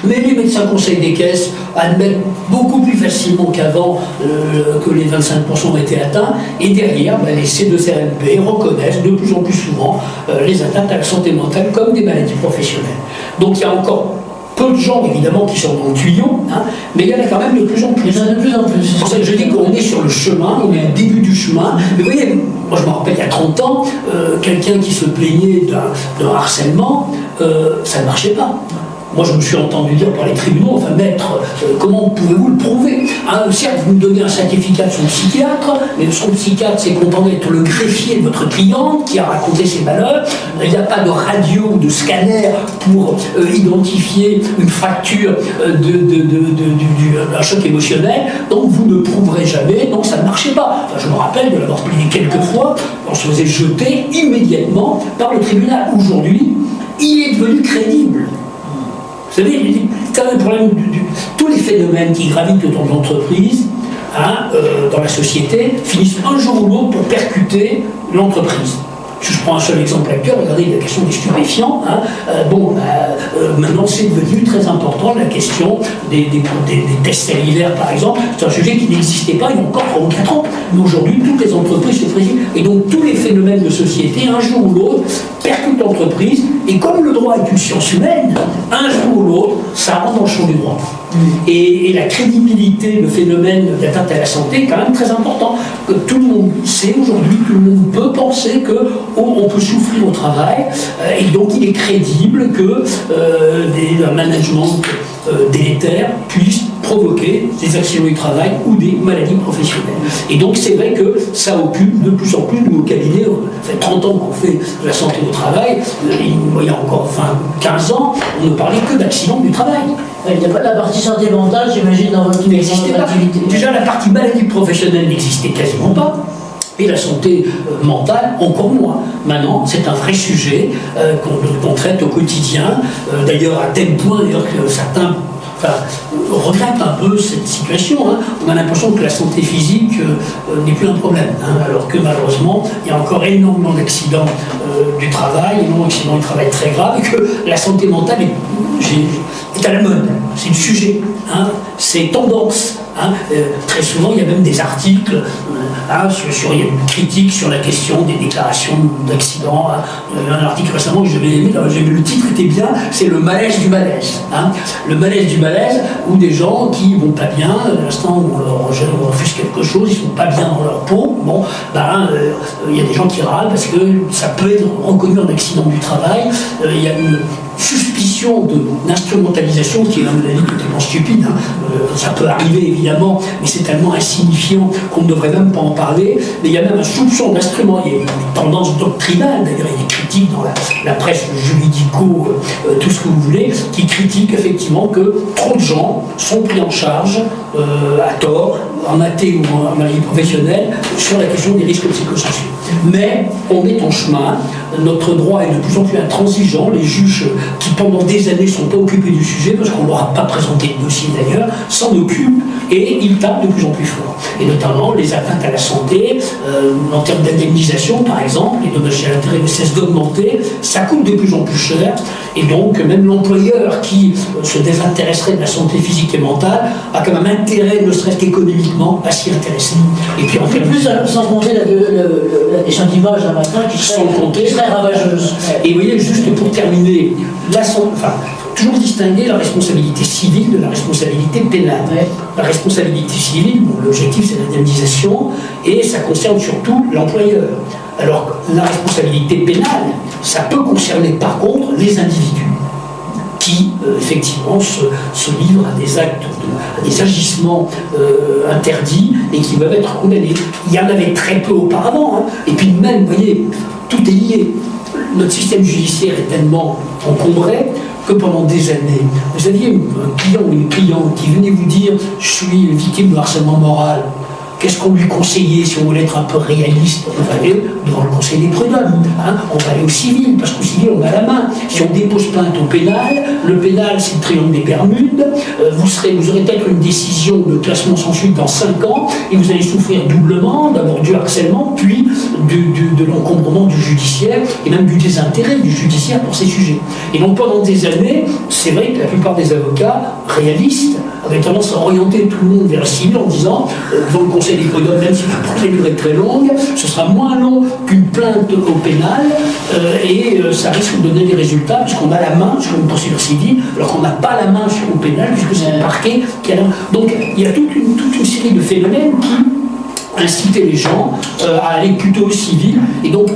S5: Mais les médecins conseils des caisses admettent beaucoup plus facilement qu'avant que les 25% ont été atteints. Et derrière, les C2RMP reconnaissent de plus en plus souvent les atteintes à la santé mentale comme des maladies professionnelles. Donc il y a encore peu de gens évidemment qui sont dans le tuyau, mais il y en a quand même de plus en plus.
S2: Il y en a de plus en plus.
S5: C'est pour ça que je dis qu'on est sur le chemin, on est au début du chemin. Mais vous voyez, moi je me rappelle il y a 30 ans, quelqu'un qui se plaignait d'un harcèlement, ça ne marchait pas. Moi, je me suis entendu dire par les tribunaux, enfin, maître, comment pouvez-vous le prouver? Certes, vous me donnez un certificat de son psychiatre, mais son psychiatre s'est content d'être le greffier de votre cliente qui a raconté ses malheurs. Il n'y a pas de radio ou de scanner pour identifier une fracture d'un choc émotionnel, donc vous ne prouverez jamais, donc ça ne marchait pas. Enfin, je me rappelle de l'avoir plaidé quelques fois, on se faisait jeter immédiatement par le tribunal. Aujourd'hui, il est devenu crédible. Vous savez, le problème tous les phénomènes qui gravitent autour de l'entreprise, dans la société, finissent un jour ou l'autre pour percuter l'entreprise. Si je prends un seul exemple actuel, regardez la question des stupéfiants. Maintenant c'est devenu très important, la question des tests salivaires par exemple. C'est un sujet qui n'existait pas il y a encore 3 ou 4 ans. Mais aujourd'hui, toutes les entreprises se président. Et donc tous les phénomènes de société, un jour ou l'autre, percutent l'entreprise. Et comme le droit est une science humaine, un jour ou l'autre, ça rentre dans le champ du droit. Et la crédibilité, le phénomène d'atteinte à la santé est quand même très important. Que tout le monde sait aujourd'hui, tout le monde peut penser qu'on peut souffrir au travail, et donc il est crédible que un management délétère puisse provoquer des accidents du travail ou des maladies professionnelles. Et donc c'est vrai que ça occupe de plus en plus de nos cabinets. Ça fait 30 ans qu'on fait de la santé au travail. Il y a encore 15 ans, on ne parlait que d'accidents du travail.
S2: Il n'y a pas de la partie santé mentale, j'imagine, dans votre activité.
S5: Déjà, la partie maladie professionnelle n'existait quasiment pas. Et la santé mentale, encore moins. Maintenant, c'est un vrai sujet qu'on traite au quotidien, d'ailleurs à tel point que certains regrettent un peu cette situation. Hein. On a l'impression que la santé physique n'est plus un problème, hein, alors que malheureusement, il y a encore énormément d'accidents du travail, énormément d'accidents du travail très graves, et que la santé mentale est à la mode. C'est le sujet, hein, c'est tendance. Hein. Très souvent, il y a même des articles, il y a une critique sur la question des déclarations d'accidents. Hein. Il y a un article récemment que j'avais aimé, le titre était bien, c'est le malaise du malaise. Hein. Le malaise du malaise, où des gens qui vont pas bien, à l'instant où on refuse quelque chose, ils sont pas bien dans leur peau, il y a des gens qui râlent parce que ça peut être reconnu en accident du travail. Il y a une suspicion d'instrumentalisation qui est, à mon avis, totalement stupide. Hein. Ça peut arriver évidemment, mais c'est tellement insignifiant qu'on ne devrait même pas en parler. Mais il y a même un soupçon d'instrument. Il y a une tendance doctrinale, d'ailleurs, il y a des critiques dans la presse juridico, tout ce que vous voulez, qui critiquent effectivement que trop de gens sont pris en charge à tort, en athée ou en maladie professionnelle, sur la question des risques psychosociaux. Mais on est en chemin, notre droit est de plus en plus intransigeant, les juges qui pendant des années ne sont pas occupés du sujet, parce qu'on ne leur a pas présenté le dossier d'ailleurs, s'en occupent et ils tapent de plus en plus fort. Et notamment les atteintes à la santé, en termes d'indemnisation par exemple, les dommages et intérêts ne cessent d'augmenter, ça coûte de plus en plus cher, et donc même l'employeur qui se désintéresserait de la santé physique et mentale a quand même intérêt, ne serait-ce qu'économiquement, à s'y intéresser. Et puis en
S2: plus, sans compter la question d'image d'un matin qui serait ravageuse.
S5: Et vous voyez, juste pour terminer, toujours distinguer la responsabilité civile de la responsabilité pénale. Ouais. La responsabilité civile, l'objectif c'est l'indemnisation, et ça concerne surtout l'employeur. Alors la responsabilité pénale, ça peut concerner par contre les individus qui effectivement se livrent à des actes, à des agissements interdits et qui peuvent être condamnés. Il y en avait très peu auparavant, hein. Et puis même, vous voyez, tout est lié. Notre système judiciaire est tellement encombré que pendant des années, vous aviez un client ou une cliente qui venait vous dire « je suis victime de harcèlement moral ». Qu'est-ce qu'on lui conseillait si on voulait être un peu réaliste? On va aller devant le conseil des prud'hommes, hein, on va aller au civil, parce qu'au civil on a la main. Si on dépose plainte au pénal, le pénal c'est le triangle des Bermudes, vous aurez peut-être une décision de classement sans suite dans 5 ans, et vous allez souffrir doublement, d'abord du harcèlement, puis de l'encombrement du judiciaire, et même du désintérêt du judiciaire pour ces sujets. Et donc pendant des années, c'est vrai que la plupart des avocats réalistes avaient tendance à orienter tout le monde vers le civil en disant, devant le conseil des prud'hommes, même si la procédure est très longue, ce sera moins long qu'une plainte au pénal, et ça risque de donner des résultats, puisqu'on a la main sur une procédure civile, alors qu'on n'a pas la main sur le pénal, puisque c'est le parquet qui a la main. Donc il y a toute une série de phénomènes qui incitaient les gens à aller plutôt au civil, et donc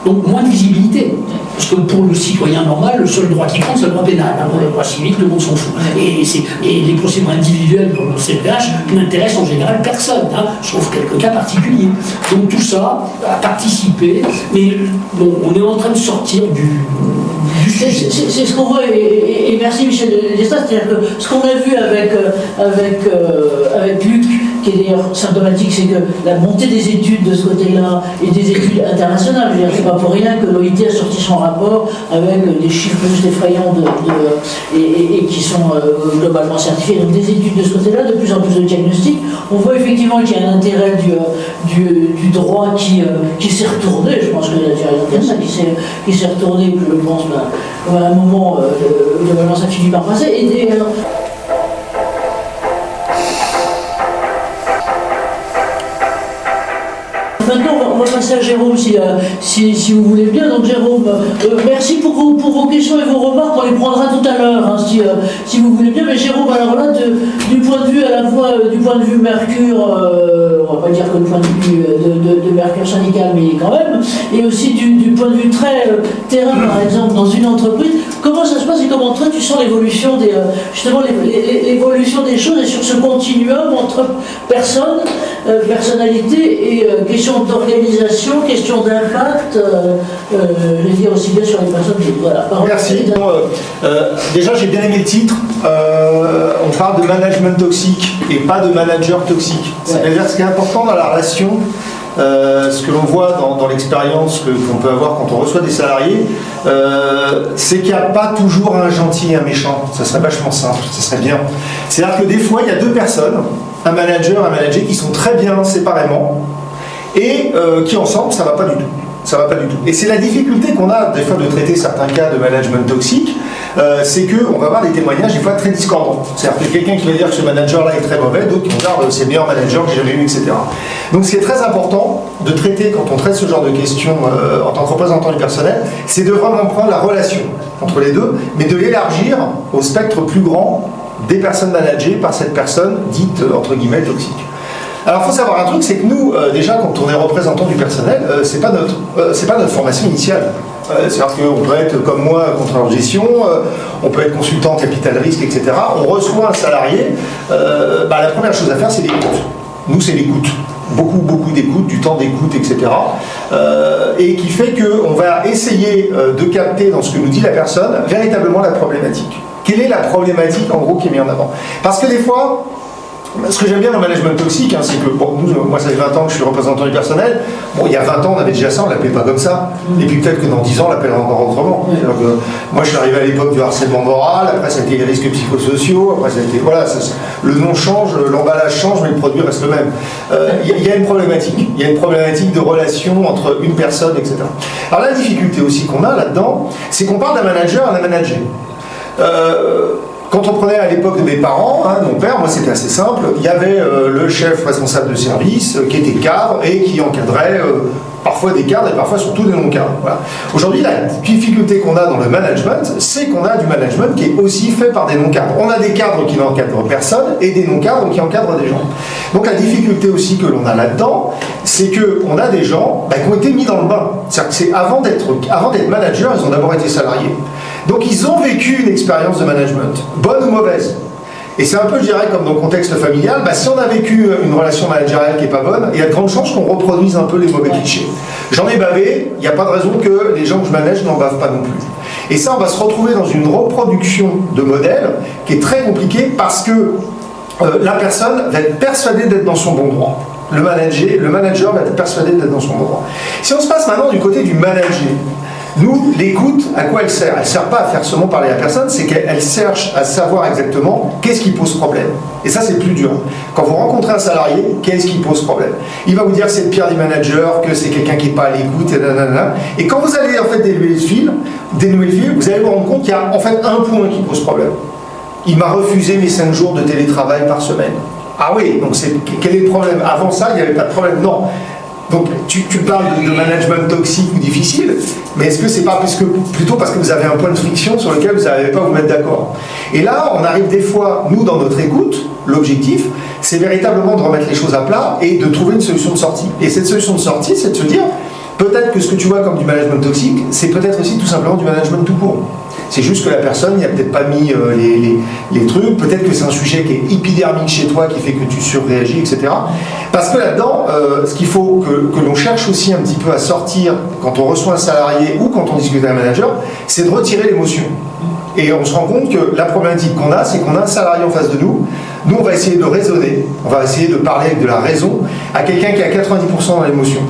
S5: donc moins de visibilité. Parce que pour le citoyen normal, le seul droit qui compte, c'est le droit pénal. Pour le droit civil, tout le monde s'en fout. Et les procédures individuelles dans le CPH n'intéressent en général personne, hein, sauf quelques cas particuliers. Donc tout ça a participé, mais bon, on est en train de sortir du sujet.
S2: C'est ce qu'on voit, et merci Michel Destas, c'est-à-dire que ce qu'on a vu avec Luc, qui est d'ailleurs symptomatique, c'est que la montée des études de ce côté-là, et des études internationales, je veux dire, c'est pas pour rien que l'OIT a sorti son rapport avec des chiffres plus effrayants et qui sont globalement certifiés. Donc des études de ce côté-là, de plus en plus de diagnostics, on voit effectivement qu'il y a un intérêt du droit qui s'est retourné, je pense que ça qui s'est retourné, je pense, comme à un moment, globalement ça finit par passer. Et alors, maintenant, on va passer à Jérôme, si vous voulez bien. Donc Jérôme, merci pour vos questions et vos remarques. On les prendra tout à l'heure, hein, si vous voulez bien. Mais Jérôme, alors là, du point de vue à la fois du point de vue Mercure, on va pas dire que du point de vue de Mercure syndical, mais quand même, et aussi du point de vue très terrain, par exemple, dans une entreprise, comment ça se passe et comment toi tu sens l'évolution justement l'évolution des choses et sur ce continuum entre personnes personnalité et question d'organisation, question d'impact, je veux dire aussi bien sur les personnes. Voilà.
S3: Merci. Déjà, j'ai bien aimé le titre. On parle de management toxique et pas de manager toxique. C'est-à-dire ce qui est important dans la relation, ce que l'on voit dans l'expérience qu'on peut avoir quand on reçoit des salariés, c'est qu'il n'y a pas toujours un gentil et un méchant. Ça serait vachement simple, ça serait bien. C'est-à-dire que des fois, il y a deux personnes, un manager, un manager, qui sont très bien séparément et qui ensemble, ça ne va pas du tout. Ça va pas du tout. Et c'est la difficulté qu'on a des fois de traiter certains cas de management toxique, c'est qu'on va avoir des témoignages des fois très discordants. C'est-à-dire que quelqu'un qui va dire que ce manager-là est très mauvais, d'autres qui vont dire c'est le meilleur manager que j'ai jamais eu, etc. Donc ce qui est très important de traiter quand on traite ce genre de questions en tant que représentant du personnel, c'est de vraiment prendre la relation entre les deux, mais de l'élargir au spectre plus grand des personnes managées par cette personne dite entre guillemets toxique. Alors, il faut savoir un truc, c'est que nous, déjà, quand on est représentant du personnel, c'est pas notre formation initiale. C'est-à-dire qu'on peut être, comme moi, contrôleur de gestion, on peut être consultant capital risque, etc. On reçoit un salarié, la première chose à faire, c'est l'écoute. Nous, c'est l'écoute. Beaucoup d'écoute, du temps d'écoute, etc. Et qui fait qu'on va essayer de capter dans ce que nous dit la personne, véritablement la problématique. Quelle est la problématique, en gros, qui est mise en avant? Parce que des fois, ce que j'aime bien dans le management toxique, c'est que, moi ça fait 20 ans que je suis représentant du personnel, il y a 20 ans on avait déjà ça, on ne l'appelait pas comme ça, et puis peut-être que dans 10 ans on l'appellera encore autrement. Moi je suis arrivé à l'époque du harcèlement moral, après ça a été les risques psychosociaux, après ça a été, voilà, le nom change, l'emballage change, mais le produit reste le même. Il y a une problématique, de relation entre une personne, etc. Alors la difficulté aussi qu'on a là-dedans, c'est qu'on parle d'un manager à un manager. Quand on prenait à l'époque de mes parents, mon père, moi c'était assez simple, il y avait le chef responsable de service qui était cadre et qui encadrait parfois des cadres et parfois surtout des non-cadres. Voilà. Aujourd'hui, la difficulté qu'on a dans le management, c'est qu'on a du management qui est aussi fait par des non-cadres. On a des cadres qui n'encadrent personne et des non-cadres qui encadrent des gens. Donc la difficulté aussi que l'on a là-dedans, c'est qu'on a des gens qui ont été mis dans le bain. C'est-à-dire que avant d'être manager, ils ont d'abord été salariés. Donc ils ont vécu une expérience de management, bonne ou mauvaise. Et c'est un peu, je dirais, comme dans le contexte familial, si on a vécu une relation managériale qui n'est pas bonne, il y a de grandes chances qu'on reproduise un peu les mauvais clichés. J'en ai bavé, il n'y a pas de raison que les gens que je manage n'en bavent pas non plus. Et ça, on va se retrouver dans une reproduction de modèles qui est très compliquée parce que la personne va être persuadée d'être dans son bon droit. Le manager va être persuadé d'être dans son bon droit. Si on se passe maintenant du côté du manager, nous, l'écoute, à quoi elle sert? Elle ne sert pas à faire seulement parler à la personne, c'est qu'elle cherche à savoir exactement qu'est-ce qui pose problème. Et ça, c'est le plus dur. Quand vous rencontrez un salarié, qu'est-ce qui pose problème? Il va vous dire que c'est le pire des managers, que c'est quelqu'un qui n'est pas à l'écoute, et quand vous allez en fait dénouer le fil, vous allez vous rendre compte qu'il y a en fait un point qui pose problème. Il m'a refusé mes 5 jours de télétravail par semaine. Ah oui, donc quel est le problème? Avant ça, il n'y avait pas de problème. Non. Donc tu parles de management toxique ou difficile, mais est-ce que c'est pas plutôt parce que vous avez un point de friction sur lequel vous n'arrivez pas à vous mettre d'accord? Et là, on arrive des fois, nous, dans notre écoute, l'objectif, c'est véritablement de remettre les choses à plat et de trouver une solution de sortie. Et cette solution de sortie, c'est de se dire, peut-être que ce que tu vois comme du management toxique, c'est peut-être aussi tout simplement du management tout court. C'est juste que la personne n'y a peut-être pas mis les trucs, peut-être que c'est un sujet qui est épidermique chez toi, qui fait que tu surréagis, etc. Parce que là-dedans, ce qu'il faut que l'on cherche aussi un petit peu à sortir quand on reçoit un salarié ou quand on discute avec un manager, c'est de retirer l'émotion. Et on se rend compte que la problématique qu'on a, c'est qu'on a un salarié en face de nous. Nous, on va essayer de raisonner, on va essayer de parler avec de la raison à quelqu'un qui est à 90% dans l'émotion.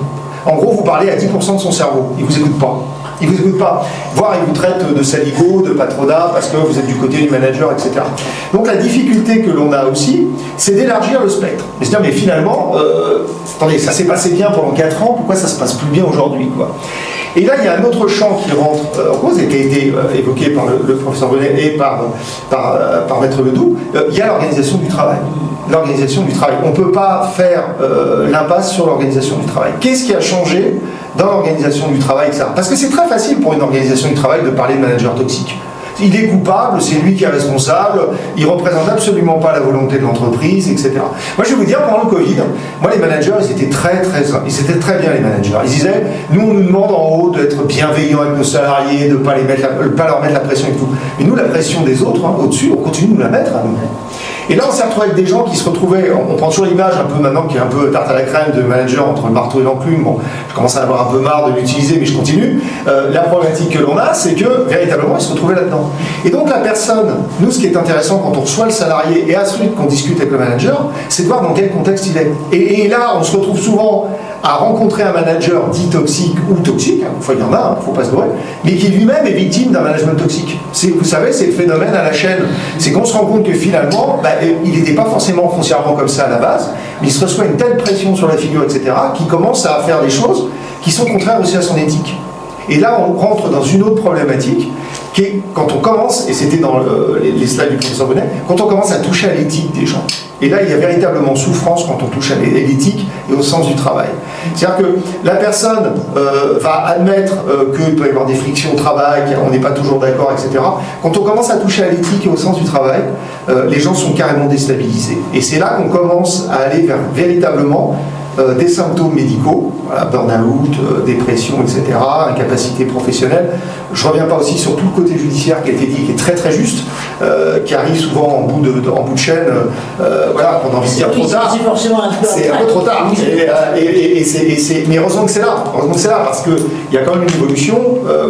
S3: En gros, vous parlez à 10% de son cerveau, il ne vous écoute pas. Il ne vous écoute pas. Voire il vous traite de saligo, de patronat, parce que vous êtes du côté du manager, etc. Donc la difficulté que l'on a aussi, c'est d'élargir le spectre. Et se dire, mais finalement, attendez, ça s'est passé bien pendant 4 ans, pourquoi ça se passe plus bien aujourd'hui, quoi? Et là, il y a un autre champ qui rentre en cause et qui a été évoqué par le professeur Bonnet et par Maître Ledoux. Il y a l'organisation du travail. L'organisation du travail. On ne peut pas faire l'impasse sur l'organisation du travail. Qu'est-ce qui a changé dans l'organisation du travail, etc. Parce que c'est très facile pour une organisation du travail de parler de manager toxique. Il est coupable, c'est lui qui est responsable, il ne représente absolument pas la volonté de l'entreprise, etc. Moi, je vais vous dire, pendant le Covid, moi, les managers, ils étaient très bien, les managers. Ils disaient, nous, on nous demande en haut d'être bienveillants avec nos salariés, de ne pas leur mettre la pression et tout. Mais nous, la pression des autres, au-dessus, on continue de nous la mettre à nous. Et là, on s'est retrouvé avec des gens qui se retrouvaient, on prend toujours l'image un peu maintenant qui est un peu tarte à la crème de manager entre le marteau et l'enclume. Bon, je commence à avoir un peu marre de l'utiliser, mais je continue. La problématique que l'on a, c'est que véritablement, ils se retrouvaient là-dedans. Et donc la personne, nous, ce qui est intéressant quand on reçoit le salarié et ensuite qu'on discute avec le manager, c'est de voir dans quel contexte il est. Et là, on se retrouve souvent à rencontrer un manager dit toxique ou toxique, il y en a, il ne faut pas se leurrer, mais qui lui-même est victime d'un management toxique. Vous savez, c'est le phénomène à la chaîne. C'est qu'on se rend compte que finalement, il n'était pas forcément foncièrement comme ça à la base, mais il se reçoit une telle pression sur la figure, etc., qu'il commence à faire des choses qui sont contraires aussi à son éthique. Et là, on rentre dans une autre problématique, qui est quand on commence, et c'était dans les slides du professeur Bonnet, quand on commence à toucher à l'éthique des gens. Et là, il y a véritablement souffrance quand on touche à l'éthique et au sens du travail. C'est-à-dire que la personne va admettre qu'il peut y avoir des frictions au travail, qu'on n'est pas toujours d'accord, etc. Quand on commence à toucher à l'éthique et au sens du travail, les gens sont carrément déstabilisés. Et c'est là qu'on commence à aller vers véritablement des symptômes médicaux, voilà, burn-out, dépression, etc., incapacité professionnelle. Je ne reviens pas aussi sur tout le côté judiciaire qui a été dit, qui est très très juste, qui arrive souvent en bout de chaîne, voilà, qu'on a envie de dire trop tard. C'est un peu trop tard. Mais heureusement que c'est là. Heureusement que c'est là, parce qu'il y a quand même une évolution.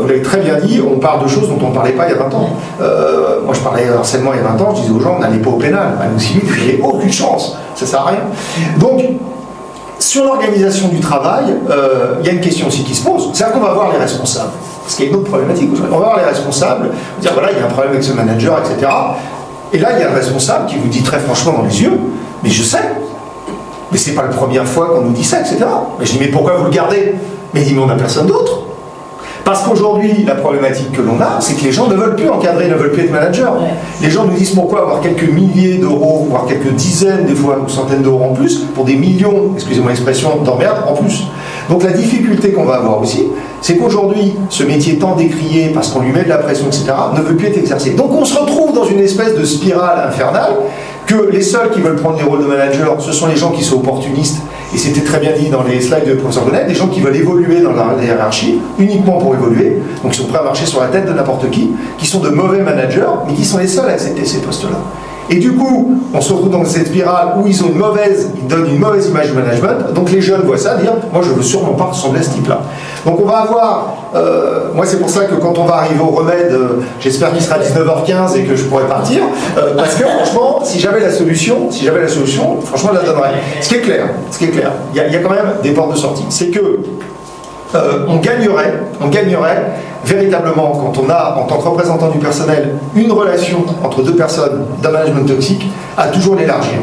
S3: Vous l'avez très bien dit, on parle de choses dont on ne parlait pas il y a 20 ans. Moi, je parlais harcèlement il y a 20 ans, je disais aux gens, on n'allait pas au pénal. Nous civil, vous n'avez aucune chance. Ça ne sert à rien. Donc, sur l'organisation du travail, il y a une question aussi qui se pose. C'est-à-dire qu'on va voir les responsables. Parce qu'il y a une autre problématique aujourd'hui. On va voir les responsables, dire voilà, il y a un problème avec ce manager, etc. Et là, il y a le responsable qui vous dit très franchement dans les yeux, mais je sais. Mais c'est pas la première fois qu'on nous dit ça, etc. Mais je dis, mais pourquoi vous le gardez? Mais il dit, mais on n'a personne d'autre. Parce qu'aujourd'hui, la problématique que l'on a, c'est que les gens ne veulent plus encadrer, ne veulent plus être manager. Ouais. Les gens nous disent pourquoi avoir quelques milliers d'euros, voire quelques dizaines, des fois, ou centaines d'euros en plus, pour des millions, excusez-moi l'expression, d'emmerdes en plus. Donc la difficulté qu'on va avoir aussi, c'est qu'aujourd'hui, ce métier tant décrié, parce qu'on lui met de la pression, etc., ne veut plus être exercé. Donc on se retrouve dans une espèce de spirale infernale, que les seuls qui veulent prendre les rôles de manager, ce sont les gens qui sont opportunistes, et c'était très bien dit dans les slides de professeur Bonnet, des gens qui veulent évoluer dans la hiérarchie, uniquement pour évoluer, donc ils sont prêts à marcher sur la tête de n'importe qui sont de mauvais managers, mais qui sont les seuls à accepter ces postes-là. Et du coup, on se retrouve dans cette spirale où ils donnent une mauvaise image du management, donc les jeunes voient ça, dire « moi je veux sûrement pas ressembler à ce type-là ». Donc on va avoir, moi c'est pour ça que quand on va arriver au remède, j'espère qu'il sera 19h15 et que je pourrai partir, parce que franchement, si j'avais la solution, franchement je la donnerais. Ce qui est clair, il y a quand même des portes de sortie, c'est que on gagnerait véritablement quand on a, en tant que représentant du personnel, une relation entre deux personnes d'un management toxique, à toujours l'élargir.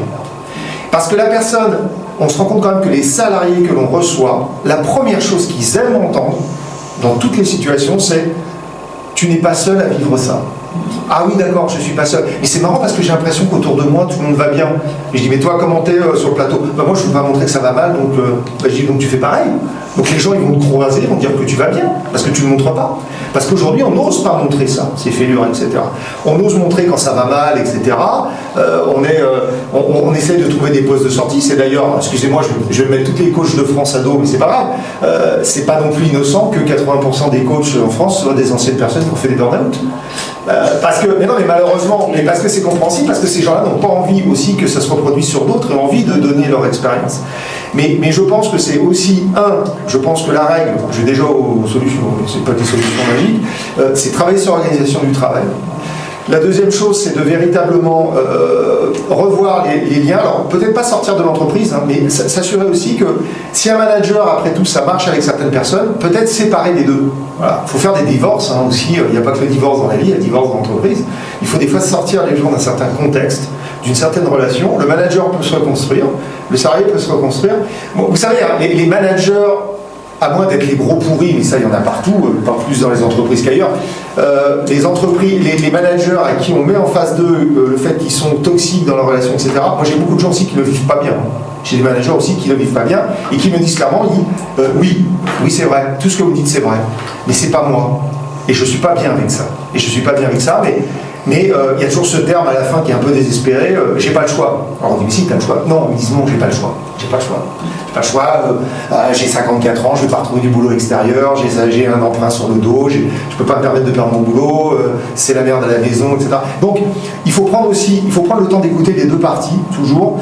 S3: Parce que la personne, on se rend compte quand même que les salariés que l'on reçoit, la première chose qu'ils aiment entendre, dans toutes les situations, c'est « tu n'es pas seul à vivre ça ». Ah oui, d'accord, je ne suis pas seul. Et c'est marrant parce que j'ai l'impression qu'autour de moi, tout le monde va bien. Et je dis, mais toi, comment t'es sur le plateau? Bah, moi, je ne veux pas montrer que ça va mal, donc je dis, donc tu fais pareil. Donc les gens, ils vont te croiser, ils vont te dire que tu vas bien, parce que tu ne le montres pas. Parce qu'aujourd'hui, on n'ose pas montrer ça, ces fêlures, etc. On ose montrer quand ça va mal, etc. On essaie de trouver des postes de sortie. C'est d'ailleurs, excusez-moi, je vais mettre toutes les coachs de France à dos, mais c'est pas grave. C'est pas non plus innocent que 80% des coachs en France soient des anciennes personnes qui ont fait des burn-out. Mais malheureusement, mais parce que c'est compréhensible, parce que ces gens-là n'ont pas envie aussi que ça se reproduise sur d'autres et ont envie de donner leur expérience. Mais je pense que c'est aussi, je pense que la règle, j'ai déjà aux solutions, mais c'est pas des solutions magiques, c'est travailler sur l'organisation du travail. La deuxième chose, c'est de véritablement revoir les liens. Alors, peut-être pas sortir de l'entreprise, mais s'assurer aussi que si un manager, après tout, ça marche avec certaines personnes, peut-être séparer les deux. Voilà. Il faut faire des divorces aussi. Il n'y a pas que le divorce dans la vie, il y a le divorce dans l'entreprise. Il faut des fois sortir les gens d'un certain contexte, d'une certaine relation. Le manager peut se reconstruire, le salarié peut se reconstruire. Bon, vous savez, les managers, à moins d'être les gros pourris, mais ça il y en a partout, pas plus dans les entreprises qu'ailleurs, les managers à qui on met en face d'eux le fait qu'ils sont toxiques dans leur relation, etc. Moi j'ai beaucoup de gens aussi qui ne le vivent pas bien. J'ai des managers aussi qui ne le vivent pas bien et qui me disent clairement, oui c'est vrai, tout ce que vous dites c'est vrai, mais c'est pas moi. Et je suis pas bien avec ça. Mais il y a toujours ce terme à la fin qui est un peu désespéré, j'ai pas le choix. Alors on dit, mais si, t'as le choix. Non, ils disent non, j'ai pas le choix. J'ai pas le choix. J'ai pas le choix. J'ai 54 ans, je vais pas retrouver du boulot extérieur, j'ai un emprunt sur le dos, je peux pas me permettre de perdre mon boulot, c'est la merde à la maison, etc. Donc, il faut prendre le temps d'écouter les deux parties, toujours,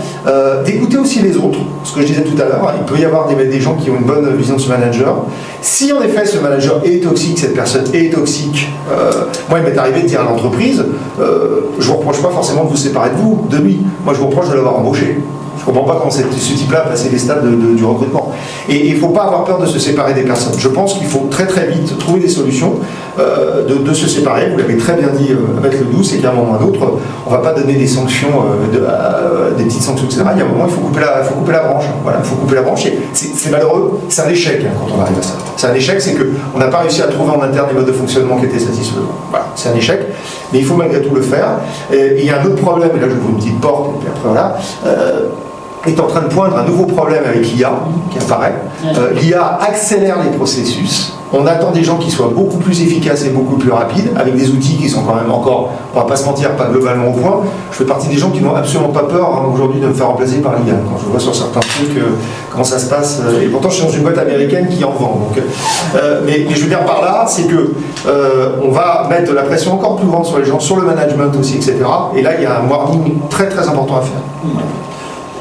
S3: d'écouter aussi les autres. Ce que je disais tout à l'heure, il peut y avoir des gens qui ont une bonne vision de ce manager. Si en effet ce manager est toxique, cette personne est toxique, moi il m'est arrivé de dire à l'entreprise, je vous reproche pas forcément de vous séparer de lui. Moi je vous reproche de l'avoir embauché. Je ne comprends pas comment ce type-là a passé les stades du recrutement. Et il ne faut pas avoir peur de se séparer des personnes. Je pense qu'il faut très très vite trouver des solutions de se séparer. Vous l'avez très bien dit avec le 12, c'est qu'à un moment ou à un autre, on ne va pas donner des sanctions, des petites sanctions, etc. Il y a un moment, il faut couper la branche. Voilà, il faut couper la branche. Et c'est malheureux, c'est un échec quand on arrive à ça. C'est un échec, c'est qu'on n'a pas réussi à trouver en interne des modes de fonctionnement qui étaient satisfaisants. Voilà, c'est un échec, mais il faut malgré tout le faire. Et il y a un autre problème, et là je vous une petite porte, et puis après voilà. Est en train de poindre un nouveau problème avec l'IA qui apparaît. L'IA accélère les processus. On attend des gens qui soient beaucoup plus efficaces et beaucoup plus rapides, avec des outils qui sont quand même encore, on va pas se mentir, pas globalement au point. Je fais partie des gens qui n'ont absolument pas peur aujourd'hui de me faire remplacer par l'IA. Quand je vois sur certains trucs comment ça se passe, et pourtant je suis dans une boîte américaine qui en vend. Donc, mais je veux dire par là, c'est que on va mettre de la pression encore plus grande sur les gens, sur le management aussi, etc. Et là, il y a un warning très très important à faire.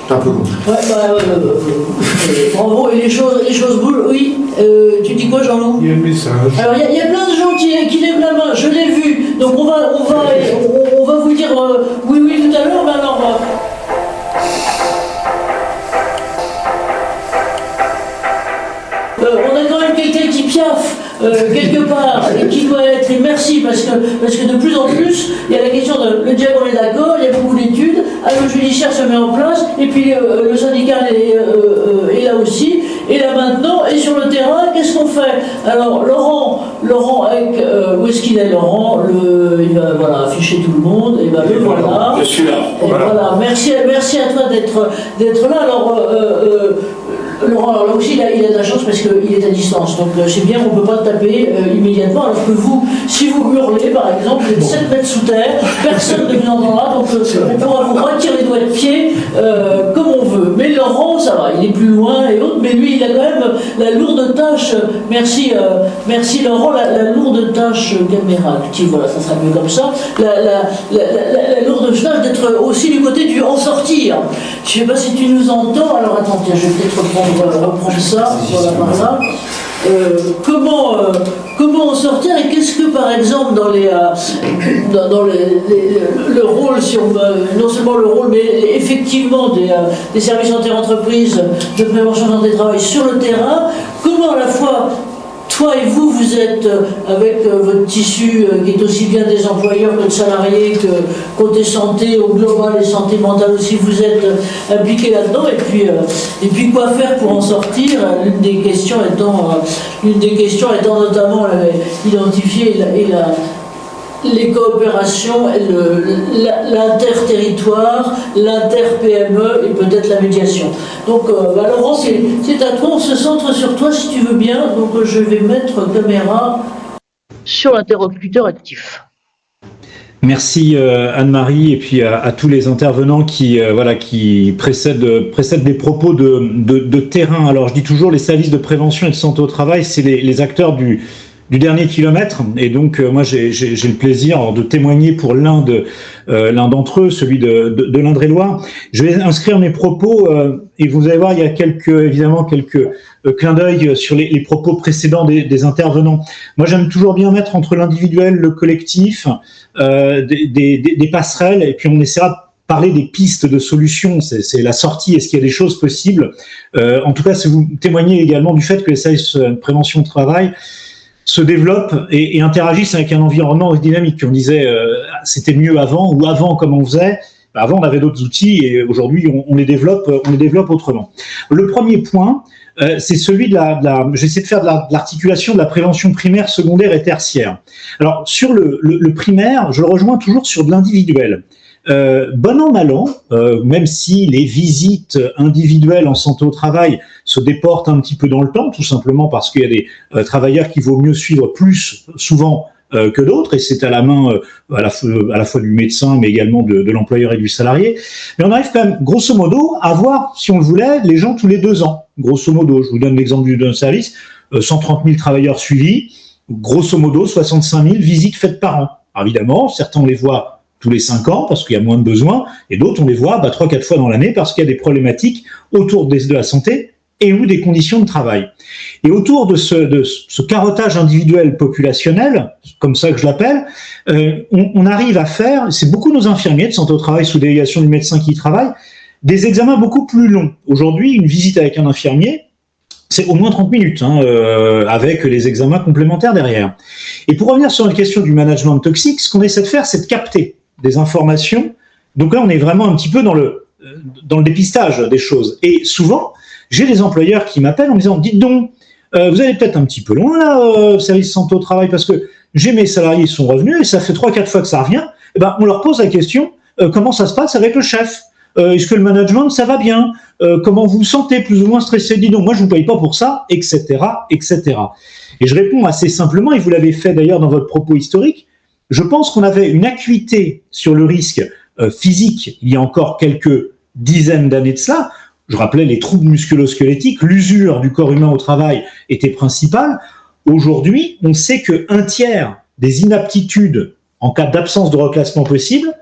S3: C'est un peu long.
S2: Bravo, et les choses bougent. Oui, tu dis quoi, Jean-Loup?
S1: Il y a un message.
S2: Alors, il y a plein de gens qui lèvent la main, je l'ai vu. Donc, on va vous dire oui tout à l'heure, mais alors. On a quand même quelqu'un qui piaffe quelque part et qui doit être, et merci parce que de plus en plus il y a la question de le diable, on est d'accord, il y a beaucoup d'études, le judiciaire se met en place et puis le syndical est là aussi, et là maintenant, et sur le terrain, qu'est-ce qu'on fait? Alors Laurent avec, où est-ce qu'il est Laurent? Il va afficher tout le monde, et le voilà.
S6: Je suis là.
S2: Et voilà. Merci à toi d'être là. Alors Laurent, là aussi, il a de la chance parce qu'il est à distance. Donc, c'est bien, on ne peut pas le taper immédiatement. Alors que vous, si vous hurlez, par exemple, vous êtes 7 mètres sous terre, personne ne vous entendra. Donc, on pourra vous retirer les doigts de pied comme on veut. Mais Laurent, ça va, il est plus loin et autres. Mais lui, il a quand même la lourde tâche. Merci Laurent, la lourde tâche caméra active. Voilà, ça sera mieux comme ça. La lourde tâche d'être aussi du côté du en sortir. Je ne sais pas si tu nous entends. Alors, attends, tiens, je vais peut-être reprendre ça, voilà, par là. Comment en sortir, et qu'est-ce que par exemple dans le rôle, si on non seulement le rôle, mais effectivement des services inter-entreprises de prévention santé travail sur le terrain, comment à la fois toi et vous êtes avec votre tissu qui est aussi bien des employeurs que de salariés, que côté santé au global et santé mentale aussi, vous êtes impliqués là-dedans, et puis quoi faire pour en sortir? L'une des questions étant notamment identifier les coopérations, l'inter-territoire, l'inter-PME et peut-être la médiation. Donc Laurent, c'est à toi, on se centre sur toi si tu veux bien. Donc je vais mettre caméra sur l'interlocuteur actif.
S7: Merci Anne-Marie et puis à tous les intervenants qui précèdent des propos de terrain. Alors je dis toujours, les services de prévention et de santé au travail, c'est les acteurs du dernier kilomètre, et donc moi j'ai le plaisir de témoigner pour l'un d'entre eux, celui de l'Indre-et-Loire. Je vais inscrire mes propos et vous allez voir, il y a quelques clins d'œil sur les propos précédents des intervenants. Moi j'aime toujours bien mettre entre l'individuel, le collectif, des passerelles, et puis on essaiera de parler des pistes de solutions, c'est la sortie, est-ce qu'il y a des choses possibles. En tout cas, si vous témoignez également du fait que les services de prévention au travail se développent et interagissent avec un environnement dynamique. On disait c'était mieux avant, ou avant comme on faisait. Avant on avait d'autres outils et aujourd'hui on les développe autrement. Le premier point, c'est celui j'essaie de faire de l'articulation de la prévention primaire, secondaire et tertiaire. Alors sur le primaire, je le rejoins toujours sur de l'individuel. Bon an, mal an, même si les visites individuelles en santé au travail se déportent un petit peu dans le temps, tout simplement parce qu'il y a des travailleurs qu'il vaut mieux suivre plus souvent que d'autres, et c'est à la main à la fois du médecin, mais également de l'employeur et du salarié. Mais on arrive quand même, grosso modo, à voir, si on le voulait, les gens tous les 2 ans. Grosso modo, je vous donne l'exemple d'un service, 130 000 travailleurs suivis, grosso modo 65 000 visites faites par an. Alors évidemment, certains on les voit tous les 5 ans parce qu'il y a moins de besoins, et d'autres on les voit 3-4 fois dans l'année parce qu'il y a des problématiques autour de la santé et ou des conditions de travail. Et autour de ce carottage individuel populationnel, comme ça que je l'appelle, on arrive à faire, c'est beaucoup nos infirmiers de santé au travail sous délégation du médecin qui y travaille, des examens beaucoup plus longs. Aujourd'hui, une visite avec un infirmier, c'est au moins 30 minutes, avec les examens complémentaires derrière. Et pour revenir sur la question du management toxique, ce qu'on essaie de faire, c'est de capter des informations. Donc là, on est vraiment un petit peu dans le dépistage des choses. Et souvent, j'ai des employeurs qui m'appellent en me disant « Dites donc, vous allez peut-être un petit peu loin là, service santé au travail, parce que j'ai mes salariés qui sont revenus et ça fait 3-4 fois que ça revient. » Eh ben, on leur pose la question comment ça se passe avec le chef ? Est-ce que le management, ça va bien ? Comment vous vous sentez, plus ou moins stressé ? Dis donc, moi, je ne vous paye pas pour ça, etc., etc. Et je réponds assez simplement, et vous l'avez fait d'ailleurs dans votre propos historique, je pense qu'on avait une acuité sur le risque physique il y a encore quelques dizaines d'années de cela. Je rappelais les troubles musculo-squelettiques, l'usure du corps humain au travail était principale. Aujourd'hui, on sait qu'un tiers des inaptitudes en cas d'absence de reclassement possible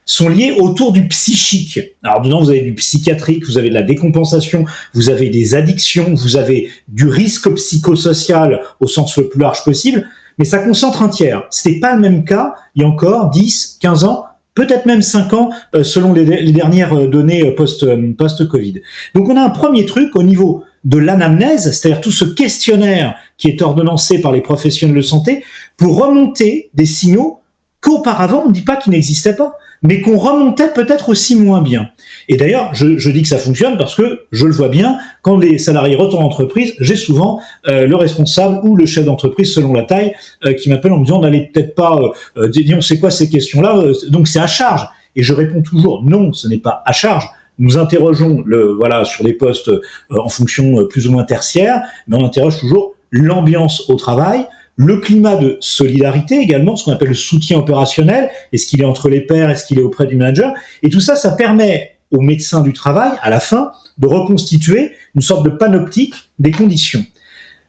S7: sont liées autour du psychique. Alors dedans, vous avez du psychiatrique, vous avez de la décompensation, vous avez des addictions, vous avez du risque psychosocial au sens le plus large possible, mais ça concentre un tiers. Ce n'est pas le même cas il y a encore 10, 15 ans, peut-être même 5 ans, selon les dernières données post-Covid. Donc on a un premier truc au niveau de l'anamnèse, c'est-à-dire tout ce questionnaire qui est ordonnancé par les professionnels de santé pour remonter des signaux qu'auparavant, on ne dit pas qu'ils n'existaient pas, mais qu'on remontait peut-être aussi moins bien. Et d'ailleurs, je dis que ça fonctionne parce que je le vois bien, quand les salariés retournent en entreprise, j'ai souvent le responsable ou le chef d'entreprise, selon la taille, qui m'appelle en me disant « n'allez peut-être pas, disons, c'est quoi ces questions-là ?» Donc c'est à charge. Et je réponds toujours « non, ce n'est pas à charge ». Nous interrogeons sur les postes en fonction plus ou moins tertiaire, mais on interroge toujours l'ambiance au travail, le climat de solidarité également, ce qu'on appelle le soutien opérationnel. Est-ce qu'il est entre les pairs? Est-ce qu'il est auprès du manager? Et tout ça, ça permet aux médecins du travail, à la fin, de reconstituer une sorte de panoptique des conditions.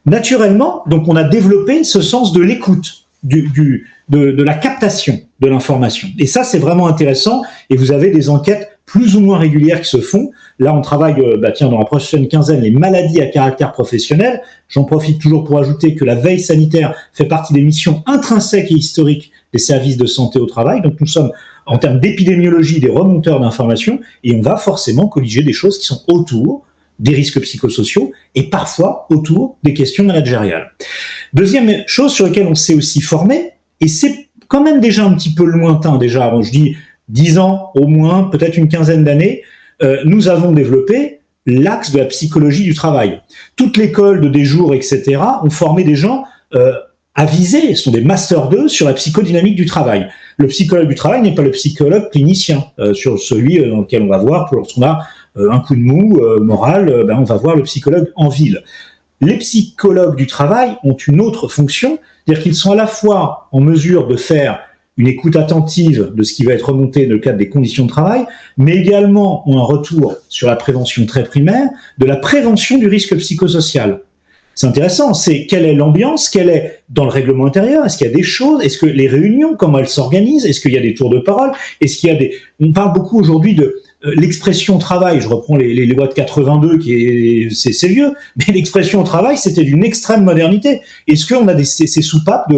S7: Naturellement, donc on a développé ce sens de l'écoute, de la captation de l'information. Et ça, c'est vraiment intéressant. Et vous avez des enquêtes plus ou moins régulières qui se font. Là, on travaille, dans la prochaine quinzaine, les maladies à caractère professionnel. J'en profite toujours pour ajouter que la veille sanitaire fait partie des missions intrinsèques et historiques des services de santé au travail. Donc, nous sommes, en termes d'épidémiologie, des remonteurs d'informations et on va forcément colliger des choses qui sont autour des risques psychosociaux et parfois autour des questions managériales. Deuxième chose sur laquelle on s'est aussi formé, et c'est quand même déjà un petit peu lointain, déjà, je dis 10 ans au moins, peut-être une quinzaine d'années, nous avons développé l'axe de la psychologie du travail. Toute l'école de des jours, etc., ont formé des gens avisés, ce sont des masters 2 sur la psychodynamique du travail. Le psychologue du travail n'est pas le psychologue clinicien, sur celui dans lequel on va voir, lorsqu'on a un coup de mou moral, on va voir le psychologue en ville. Les psychologues du travail ont une autre fonction, c'est-à-dire qu'ils sont à la fois en mesure de faire une écoute attentive de ce qui va être remonté dans le cadre des conditions de travail, mais également ont un retour sur la prévention très primaire, de la prévention du risque psychosocial. C'est intéressant, c'est quelle est l'ambiance, quelle est dans le règlement intérieur, est-ce qu'il y a des choses, est-ce que les réunions, comment elles s'organisent, est-ce qu'il y a des tours de parole, est-ce qu'il y a des... On parle beaucoup aujourd'hui de l'expression travail, je reprends les lois de 82, c'est vieux, mais l'expression travail, c'était d'une extrême modernité. Est-ce qu'on a ces soupapes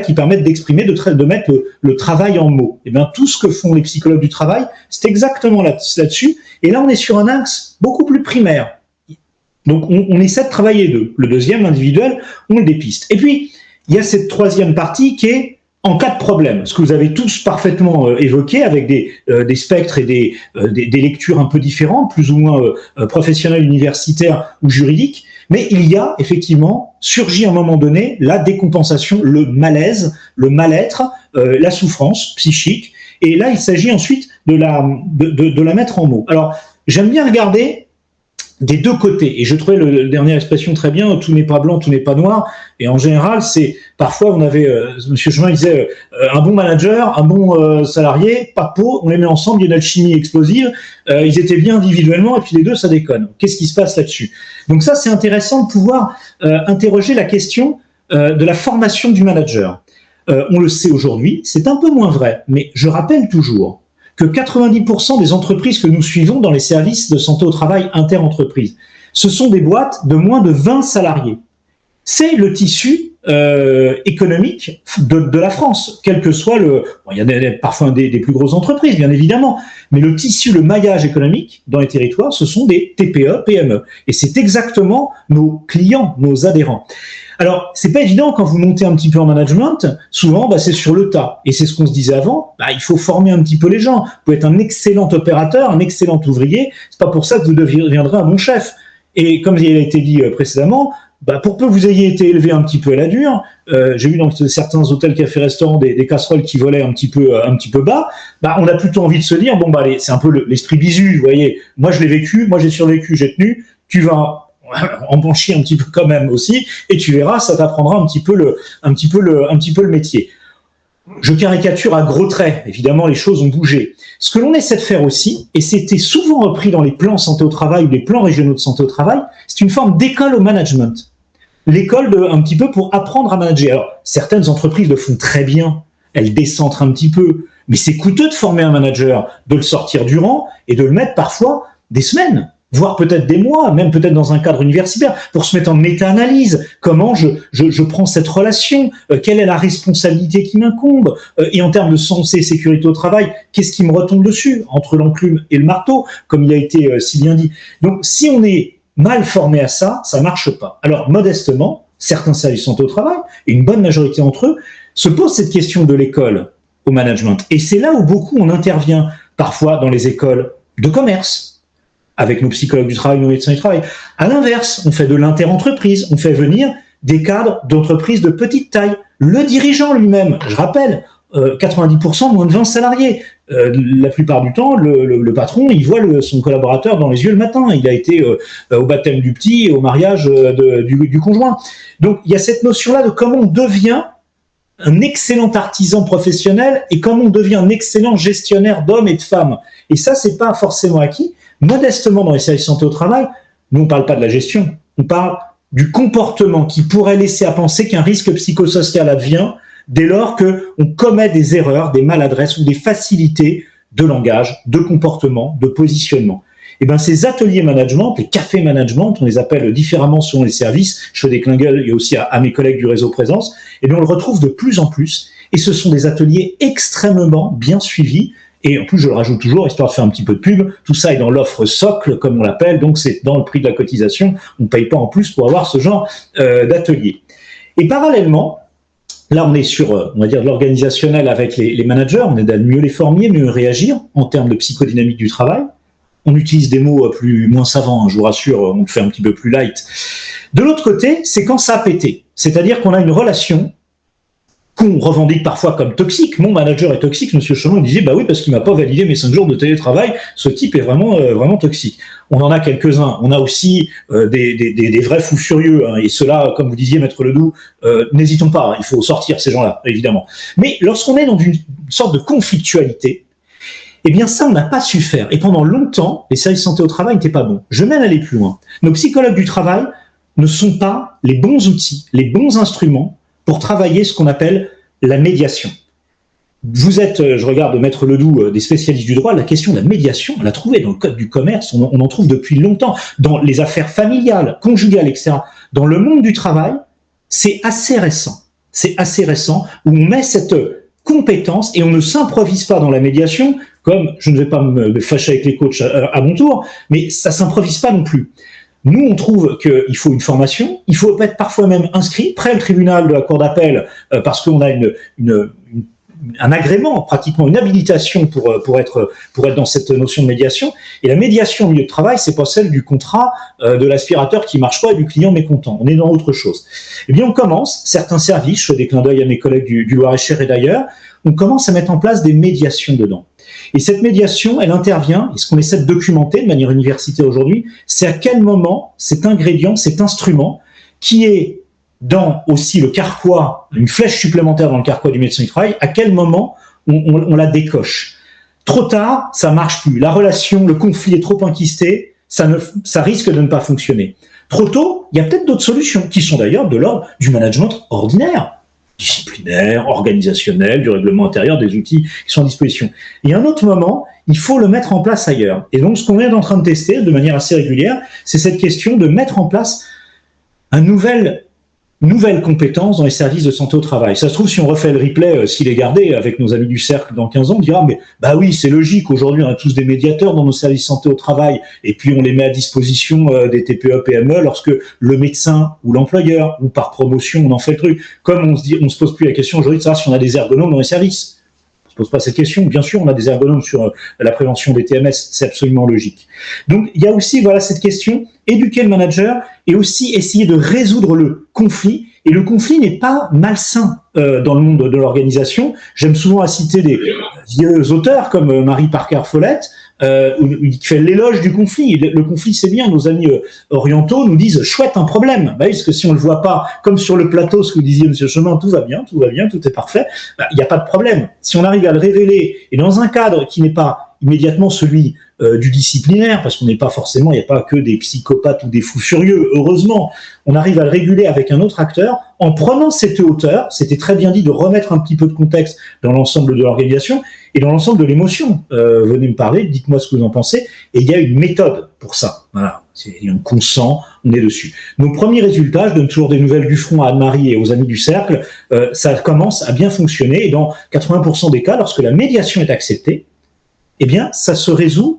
S7: qui permettent d'exprimer, de mettre le travail en mots? Eh bien, tout ce que font les psychologues du travail, c'est exactement là-dessus. Et là, on est sur un axe beaucoup plus primaire. Donc, on essaie de travailler le deuxième, l'individuel, on le dépiste. Et puis, il y a cette troisième partie qui est en cas de problème, ce que vous avez tous parfaitement évoqué avec des spectres et des lectures un peu différentes, plus ou moins professionnelles, universitaires ou juridiques, mais il y a effectivement surgi à un moment donné la décompensation, le malaise, le mal-être, la souffrance psychique, et là il s'agit ensuite de la mettre en mots. Alors j'aime bien regarder des deux côtés. Et je trouvais la dernière expression très bien, tout n'est pas blanc, tout n'est pas noir. Et en général, c'est parfois on avait, Monsieur Chemin disait, un bon manager, un bon salarié, pas de peau, on les met ensemble, il y a une alchimie explosive, ils étaient bien individuellement, et puis les deux, ça déconne. Qu'est-ce qui se passe là-dessus? Donc ça, c'est intéressant de pouvoir interroger la question de la formation du manager. On le sait aujourd'hui, c'est un peu moins vrai, mais je rappelle toujours que 90% des entreprises que nous suivons dans les services de santé au travail inter-entreprises, ce sont des boîtes de moins de 20 salariés. C'est le tissu économique de la France, quel que soit il y a parfois des plus grosses entreprises, bien évidemment, mais le tissu, le maillage économique dans les territoires, ce sont des TPE, PME. Et c'est exactement nos clients, nos adhérents. Alors, c'est pas évident quand vous montez un petit peu en management, souvent, c'est sur le tas. Et c'est ce qu'on se disait avant, il faut former un petit peu les gens. Vous pouvez être un excellent opérateur, un excellent ouvrier, c'est pas pour ça que vous deviendrez un bon chef. Et comme il a été dit précédemment, pour peu que vous ayez été élevé un petit peu à la dure, j'ai vu dans certains hôtels, cafés, restaurants des casseroles qui volaient un petit peu bas, on a plutôt envie de se dire, allez, c'est un peu l'esprit bisu, vous voyez, moi je l'ai vécu, moi j'ai survécu, j'ai tenu, tu vas en banchier un petit peu quand même aussi, et tu verras, ça t'apprendra un petit peu le métier. Je caricature à gros traits, évidemment les choses ont bougé. Ce que l'on essaie de faire aussi, et c'était souvent repris dans les plans santé au travail ou les plans régionaux de santé au travail, c'est une forme d'école au management. L'école un petit peu pour apprendre à manager. Alors, certaines entreprises le font très bien, elles décentrent un petit peu, mais c'est coûteux de former un manager, de le sortir du rang et de le mettre parfois des semaines, voire peut-être des mois, même peut-être dans un cadre universitaire, pour se mettre en méta-analyse. Comment je prends cette relation, quelle est la responsabilité qui m'incombe, et en termes de santé et sécurité au travail, qu'est-ce qui me retombe dessus, entre l'enclume et le marteau, comme il a été si bien dit. Donc, si on est mal formé à ça, ça marche pas. Alors, modestement, certains services santé au travail, et une bonne majorité d'entre eux, se posent cette question de l'école au management. Et c'est là où beaucoup on intervient, parfois dans les écoles de commerce, avec nos psychologues du travail, nos médecins du travail. À l'inverse, on fait de l'inter-entreprise, on fait venir des cadres d'entreprises de petite taille. Le dirigeant lui-même, je rappelle, 90% moins de 20 salariés. La plupart du temps, le patron, il voit son collaborateur dans les yeux le matin. Il a été au baptême du petit et au mariage du conjoint. Donc, il y a cette notion-là de comment on devient un excellent artisan professionnel et comment on devient un excellent gestionnaire d'hommes et de femmes. Et ça, c'est pas forcément acquis. Modestement, dans les services santé au travail, nous, on parle pas de la gestion. On parle du comportement qui pourrait laisser à penser qu'un risque psychosocial advient dès lors qu'on commet des erreurs, des maladresses ou des facilités de langage, de comportement, de positionnement. Et bien, ces ateliers management, les cafés management, on les appelle différemment selon les services, je fais des clins d'œil aussi à mes collègues du réseau Présence, et bien on le retrouve de plus en plus, et ce sont des ateliers extrêmement bien suivis, et en plus je le rajoute toujours, histoire de faire un petit peu de pub, tout ça est dans l'offre socle, comme on l'appelle, donc c'est dans le prix de la cotisation, on ne paye pas en plus pour avoir ce genre d'atelier. Et parallèlement, là, on est sur, on va dire, de l'organisationnel avec les managers, on est de mieux les former, mieux réagir en termes de psychodynamique du travail. On utilise des mots moins savants, je vous rassure, on le fait un petit peu plus light. De l'autre côté, c'est quand ça a pété. C'est-à-dire qu'on a une relation qu'on revendique parfois comme toxique. Mon manager est toxique, monsieur Chemin disait, bah oui, parce qu'il m'a pas validé mes 5 jours de télétravail, ce type est vraiment toxique. On en a quelques-uns. On a aussi des vrais fous furieux, hein, et ceux-là, comme vous disiez, Maître Ledoux, n'hésitons pas, hein, il faut sortir ces gens-là, évidemment. Mais lorsqu'on est dans une sorte de conflictualité, eh bien ça, on n'a pas su faire. Et pendant longtemps, les services santé au travail n'étaient pas bons. Je vais même aller plus loin. Nos psychologues du travail ne sont pas les bons outils, les bons instruments pour travailler ce qu'on appelle la médiation. Vous êtes, je regarde Maître Ledoux, des spécialistes du droit, la question de la médiation, on l'a trouvée dans le Code du commerce, on en trouve depuis longtemps, dans les affaires familiales, conjugales, etc. Dans le monde du travail, c'est assez récent, où on met cette compétence et on ne s'improvise pas dans la médiation, comme je ne vais pas me fâcher avec les coachs à mon tour, mais ça ne s'improvise pas non plus. Nous, on trouve qu'il faut une formation, il faut être parfois même inscrit près le tribunal de la cour d'appel parce qu'on a une un agrément, pratiquement une habilitation pour être dans cette notion de médiation. Et la médiation au milieu de travail, c'est pas celle du contrat de l'aspirateur qui marche pas et du client mécontent. On est dans autre chose. Eh bien, on commence, certains services, je fais des clins d'œil à mes collègues du Loir-et-Cher et d'ailleurs, on commence à mettre en place des médiations dedans. Et cette médiation, elle intervient, et ce qu'on essaie de documenter de manière universitaire aujourd'hui, c'est à quel moment cet ingrédient, cet instrument, qui est dans aussi le carquois, une flèche supplémentaire dans le carquois du médecin du travail, à quel moment on la décoche. Trop tard, ça marche plus. La relation, le conflit est trop enquisté, ça risque de ne pas fonctionner. Trop tôt, il y a peut-être d'autres solutions, qui sont d'ailleurs de l'ordre du management ordinaire, disciplinaire, organisationnel, du règlement intérieur, des outils qui sont à disposition. Et à un autre moment, il faut le mettre en place ailleurs. Et donc, ce qu'on est en train de tester de manière assez régulière, c'est cette question de mettre en place une nouvelle compétence dans les services de santé au travail. Ça se trouve, si on refait le replay, s'il est gardé avec nos amis du cercle dans 15 ans, on dira, mais bah oui, c'est logique, aujourd'hui on a tous des médiateurs dans nos services de santé au travail, et puis on les met à disposition des TPE, PME lorsque le médecin ou l'employeur, ou par promotion, on en fait le truc. Comme on se pose plus la question aujourd'hui de savoir si on a des ergonomes dans les services. On se pose pas cette question. Bien sûr, on a des ergonomes sur la prévention des TMS, c'est absolument logique. Donc, il y a aussi, voilà, cette question, éduquer le manager et aussi essayer de résoudre le conflit. Et le conflit n'est pas malsain dans le monde de l'organisation. J'aime souvent à citer des vieux auteurs comme Marie Parker Follett, qui fait l'éloge du conflit. Le conflit, c'est bien. Nos amis orientaux nous disent chouette un problème. Bah, parce que si on le voit pas, comme sur le plateau, ce que vous disiez, Monsieur Chemin, tout va bien, tout est parfait. Bah, il n'y a pas de problème. Si on arrive à le révéler et dans un cadre qui n'est pas immédiatement celui du disciplinaire, parce qu'on n'est pas forcément, il n'y a pas que des psychopathes ou des fous furieux, heureusement, on arrive à le réguler avec un autre acteur, en prenant cette hauteur, c'était très bien dit de remettre un petit peu de contexte dans l'ensemble de l'organisation et dans l'ensemble de l'émotion. Venez me parler, dites-moi ce que vous en pensez, et il y a une méthode pour ça. Voilà, on consent, on est dessus. Nos premiers résultats, je donne toujours des nouvelles du front à Anne-Marie et aux amis du cercle, ça commence à bien fonctionner, et dans 80% des cas, lorsque la médiation est acceptée, eh bien, ça se résout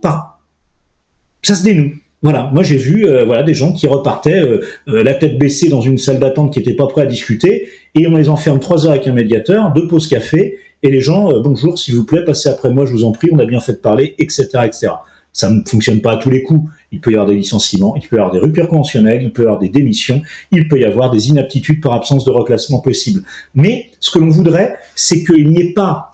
S7: ça se dénoue. Voilà, moi j'ai vu des gens qui repartaient la tête baissée dans une salle d'attente qui n'était pas prêts à discuter, et on les enferme 3 heures avec un médiateur, 2 pauses café, et les gens, bonjour, s'il vous plaît, passez après moi, je vous en prie, on a bien fait de parler, etc., etc. Ça ne fonctionne pas à tous les coups. Il peut y avoir des licenciements, il peut y avoir des ruptures conventionnelles, il peut y avoir des démissions, il peut y avoir des inaptitudes par absence de reclassement possible. Mais ce que l'on voudrait, c'est qu'il n'y ait pas,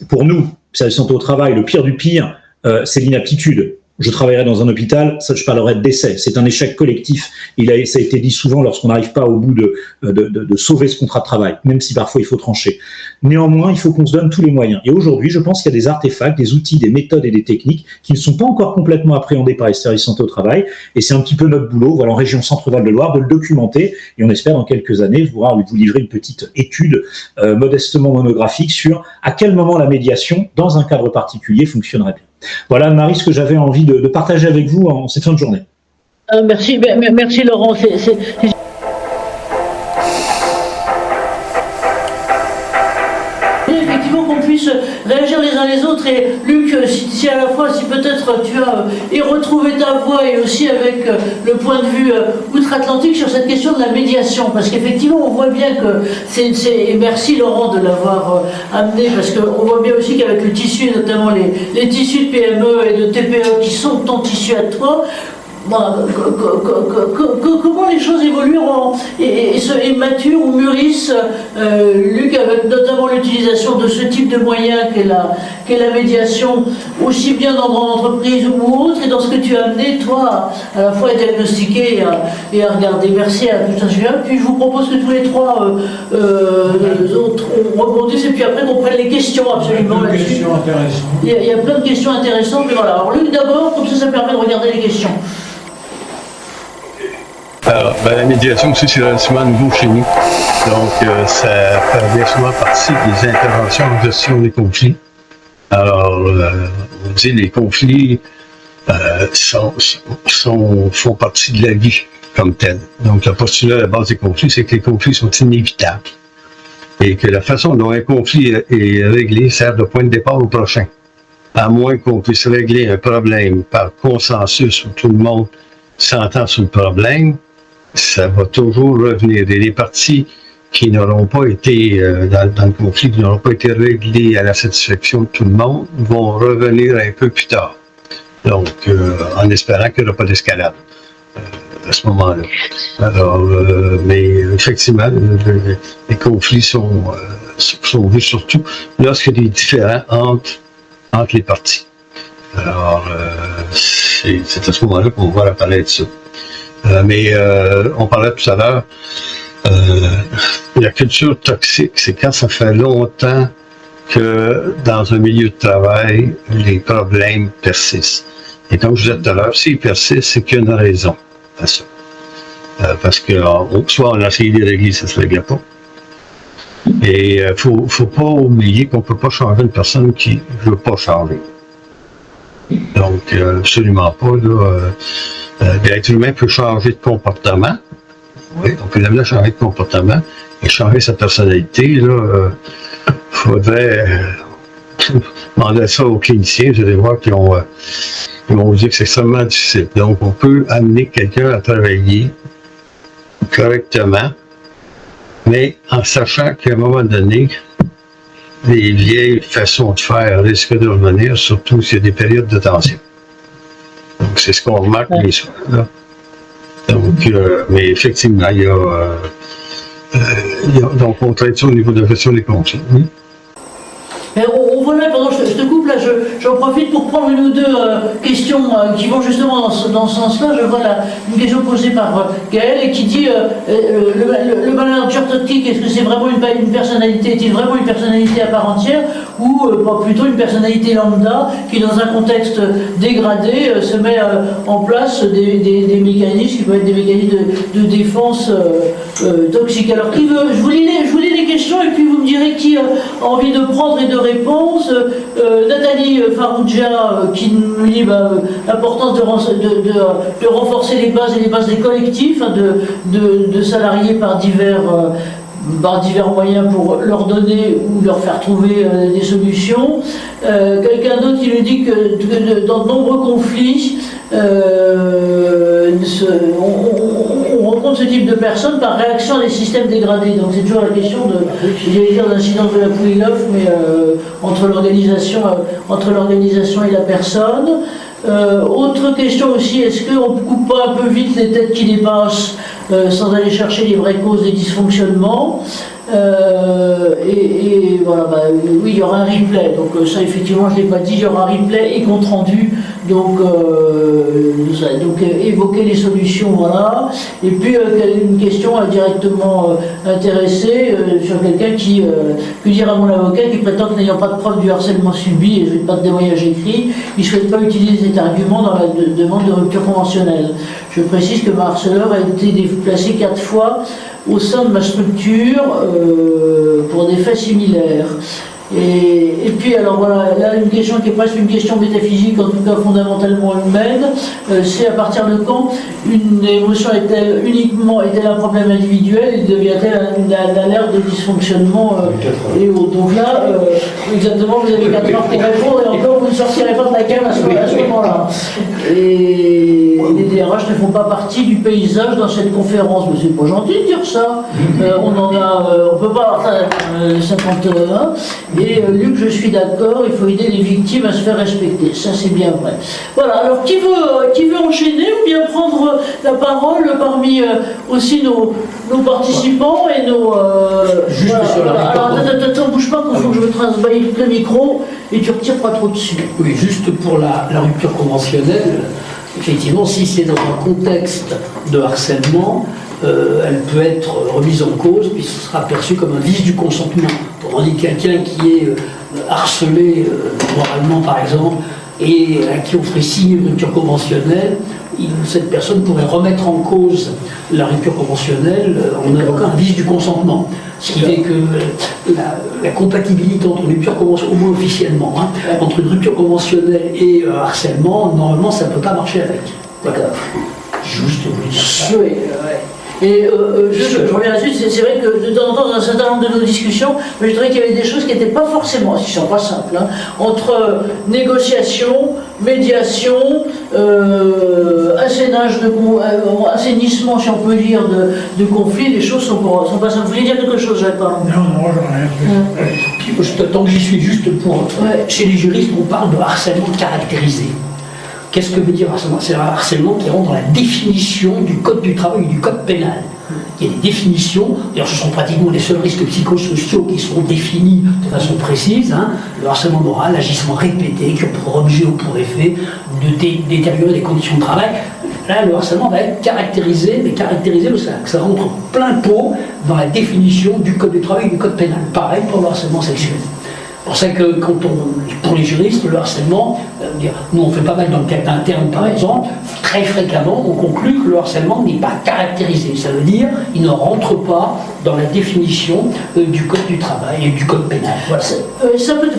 S7: pour nous, service de santé au travail, le pire du pire, c'est l'inaptitude. Je travaillerai dans un hôpital, ça, je parlerai de décès. C'est un échec collectif. Ça a été dit souvent lorsqu'on n'arrive pas au bout de sauver ce contrat de travail, même si parfois il faut trancher. Néanmoins, il faut qu'on se donne tous les moyens. Et aujourd'hui, je pense qu'il y a des artefacts, des outils, des méthodes et des techniques qui ne sont pas encore complètement appréhendés par les services de santé au travail. Et c'est un petit peu notre boulot, voilà, en région Centre-Val de Loire, de le documenter. Et on espère dans quelques années vous livrer une petite étude modestement monographique sur à quel moment la médiation, dans un cadre particulier, fonctionnerait bien. Voilà, Marie, ce que j'avais envie de partager avec vous en cette fin de journée.
S2: Merci Laurent. Effectivement qu'on puisse réagir les uns les autres, et Luc, si à la fois, si peut-être tu as retrouvé ta voix, et aussi avec le point de vue outre-Atlantique sur cette question de la médiation, parce qu'effectivement on voit bien que et merci Laurent de l'avoir amené, parce qu'on voit bien aussi qu'avec le tissu, notamment les tissus de PME et de TPE qui sont ton tissu à toi, comment les choses évoluent et maturent ou mûrissent, Luc, avec notamment l'utilisation de ce type de moyens qu'est la médiation, aussi bien dans grande entreprise ou autre, et dans ce que tu as amené, toi, à la fois à diagnostiquer et à regarder. Merci à tout un sujet. Puis je vous propose que tous les trois autres, on rebondisse, et puis après qu'on prenne les questions absolument là-dessus. Il y a plein de questions intéressantes, mais voilà. Alors Luc d'abord, comme ça permet de regarder les questions.
S6: Alors, la médiation aussi, c'est relativement nouveau chez nous. Donc, ça fait bien souvent partie des interventions en gestion des conflits. Alors, on dit les conflits font partie de la vie comme telle. Donc, le postulat à la base des conflits, c'est que les conflits sont inévitables. Et que la façon dont un conflit est réglé sert de point de départ au prochain. À moins qu'on puisse régler un problème par consensus où tout le monde s'entend sur le problème, ça va toujours revenir. Et les parties qui n'auront pas été, dans le conflit, qui n'auront pas été réglés à la satisfaction de tout le monde, vont revenir un peu plus tard. Donc, en espérant qu'il n'y aura pas d'escalade à ce moment-là. Alors, mais effectivement, les conflits sont vus surtout lorsqu'il y a des différends entre les parties. Alors, c'est à ce moment-là qu'on va parler de ça. Mais on parlait tout à l'heure, la culture toxique, c'est quand ça fait longtemps que dans un milieu de travail, les problèmes persistent. Et comme je disais tout à l'heure, s'ils persistent, c'est qu'il y a une raison à ça. Parce que soit on a essayé de les régler, ça ne se réglait pas. Et il ne faut pas oublier qu'on ne peut pas changer une personne qui ne veut pas changer. Donc, absolument pas. L'être humain peut changer de comportement. Oui, on peut l'amener à changer de comportement et changer sa personnalité. Il faudrait demander ça aux cliniciens. Vous allez voir qu'ils vont vous dire que c'est extrêmement difficile. Donc, on peut amener quelqu'un à travailler correctement, mais en sachant qu'à un moment donné, les vieilles façons de faire risquent de revenir, surtout s'il y a des périodes de tension. Donc, c'est ce qu'on remarque les soirs. Là. Donc, mais effectivement, il y a donc on traite ça au niveau de la gestion des conflits. Oui.
S2: Mais on voit là, pardon, je te coupe là, j'en profite pour prendre une ou deux questions qui vont justement dans ce sens-là. Je vois là une question posée par Gaël et qui dit le manager toxique, est-ce que c'est vraiment une personnalité, est-il vraiment une personnalité à part entière ou plutôt une personnalité lambda qui dans un contexte dégradé se met en place des mécanismes qui peuvent être des mécanismes de défense toxiques. Alors je vous lis les questions et puis vous me direz qui a envie de prendre et de réponse. Nathalie Farouja qui nous dit l'importance de renforcer les bases et les bases des collectifs, de salariés par divers moyens pour leur donner ou leur faire trouver des solutions. Quelqu'un d'autre qui nous dit que dans de nombreux conflits, on rencontre ce type de personnes par réaction à des systèmes dégradés. Donc c'est toujours la question d'incidence de la Pouliloff, mais entre l'organisation et la personne. Autre question aussi, est-ce qu'on ne coupe pas un peu vite les têtes qui dépassent sans aller chercher les vraies causes des dysfonctionnements et voilà, oui, il y aura un replay, donc ça effectivement je ne l'ai pas dit, il y aura un replay et compte rendu, donc évoquer les solutions, voilà. Et puis une question directement intéressée sur quelqu'un qui dire à mon avocat qui prétend que n'ayant pas de preuve du harcèlement subi et je n'ai pas de témoignage écrit, il ne souhaite pas utiliser cet argument dans la demande de rupture conventionnelle. Je précise que ma harceleur a été déplacé 4 fois au sein de ma structure pour des faits similaires. Et puis alors voilà, là une question qui est presque une question métaphysique, en tout cas fondamentalement humaine, c'est à partir de quand une émotion est-elle un problème individuel et devient-elle une alerte de dysfonctionnement et autres. Donc là, exactement, vous avez 4 heures pour répondre et encore vous ne sortirez pas de la cave à ce moment-là. Et les DRH ne font pas partie du paysage dans cette conférence, mais c'est pas gentil de dire ça. On peut pas avoir 51. Et Luc, je suis d'accord, il faut aider les victimes à se faire respecter. Ça, c'est bien vrai. Voilà, alors qui veut enchaîner ou bien prendre la parole parmi aussi nos participants et nos...
S5: Juste sur la
S2: alors, attends, bouge pas, il faut que je me transbaille le micro et tu retires pas trop dessus.
S5: Oui, juste pour la rupture conventionnelle, effectivement, si c'est dans un contexte de harcèlement, elle peut être remise en cause, puis ce sera perçu comme un vice du consentement. Tandis que quelqu'un qui est harcelé moralement, par exemple, et à qui on ferait signer une rupture conventionnelle, cette personne pourrait remettre en cause la rupture conventionnelle en invoquant un vice du consentement. Ce qui fait que la compatibilité entre une rupture conventionnelle, au moins officiellement, entre une rupture conventionnelle et harcèlement, normalement, ça ne peut pas marcher avec. Voilà. Juste vous dire ça.
S2: Et je reviens là-dessus, c'est vrai que de temps en temps, dans un certain nombre de nos discussions, je trouvais qu'il y avait des choses qui n'étaient pas forcément, qui ne sont pas simples, hein, entre négociation, médiation, assainissement, si on peut dire, de conflits, les choses sont pas simples. Vous voulez dire quelque chose, Jacques?
S1: Non, rien.
S5: Puis, tant que j'y suis, juste pour... Chez les juristes, on parle de harcèlement caractérisé. Qu'est-ce que veut dire harcèlement? C'est un harcèlement qui rentre dans la définition du code du travail et du code pénal. Il y a des définitions, d'ailleurs ce sont pratiquement les seuls risques psychosociaux qui sont définis de façon précise. Hein. Le harcèlement moral, l'agissement répété qui ont pour objet ou pour effet de détériorer les conditions de travail. Là, le harcèlement va être caractérisé, mais caractérisé, ça rentre plein pot dans la définition du code du travail et du code pénal. Pareil pour le harcèlement sexuel. C'est pour ça que pour les juristes, le harcèlement, nous on fait pas mal d'enquêtes internes par exemple, très fréquemment on conclut que le harcèlement n'est pas caractérisé. Ça veut dire qu'il ne rentre pas dans la définition du code du travail et du code pénal. Voilà.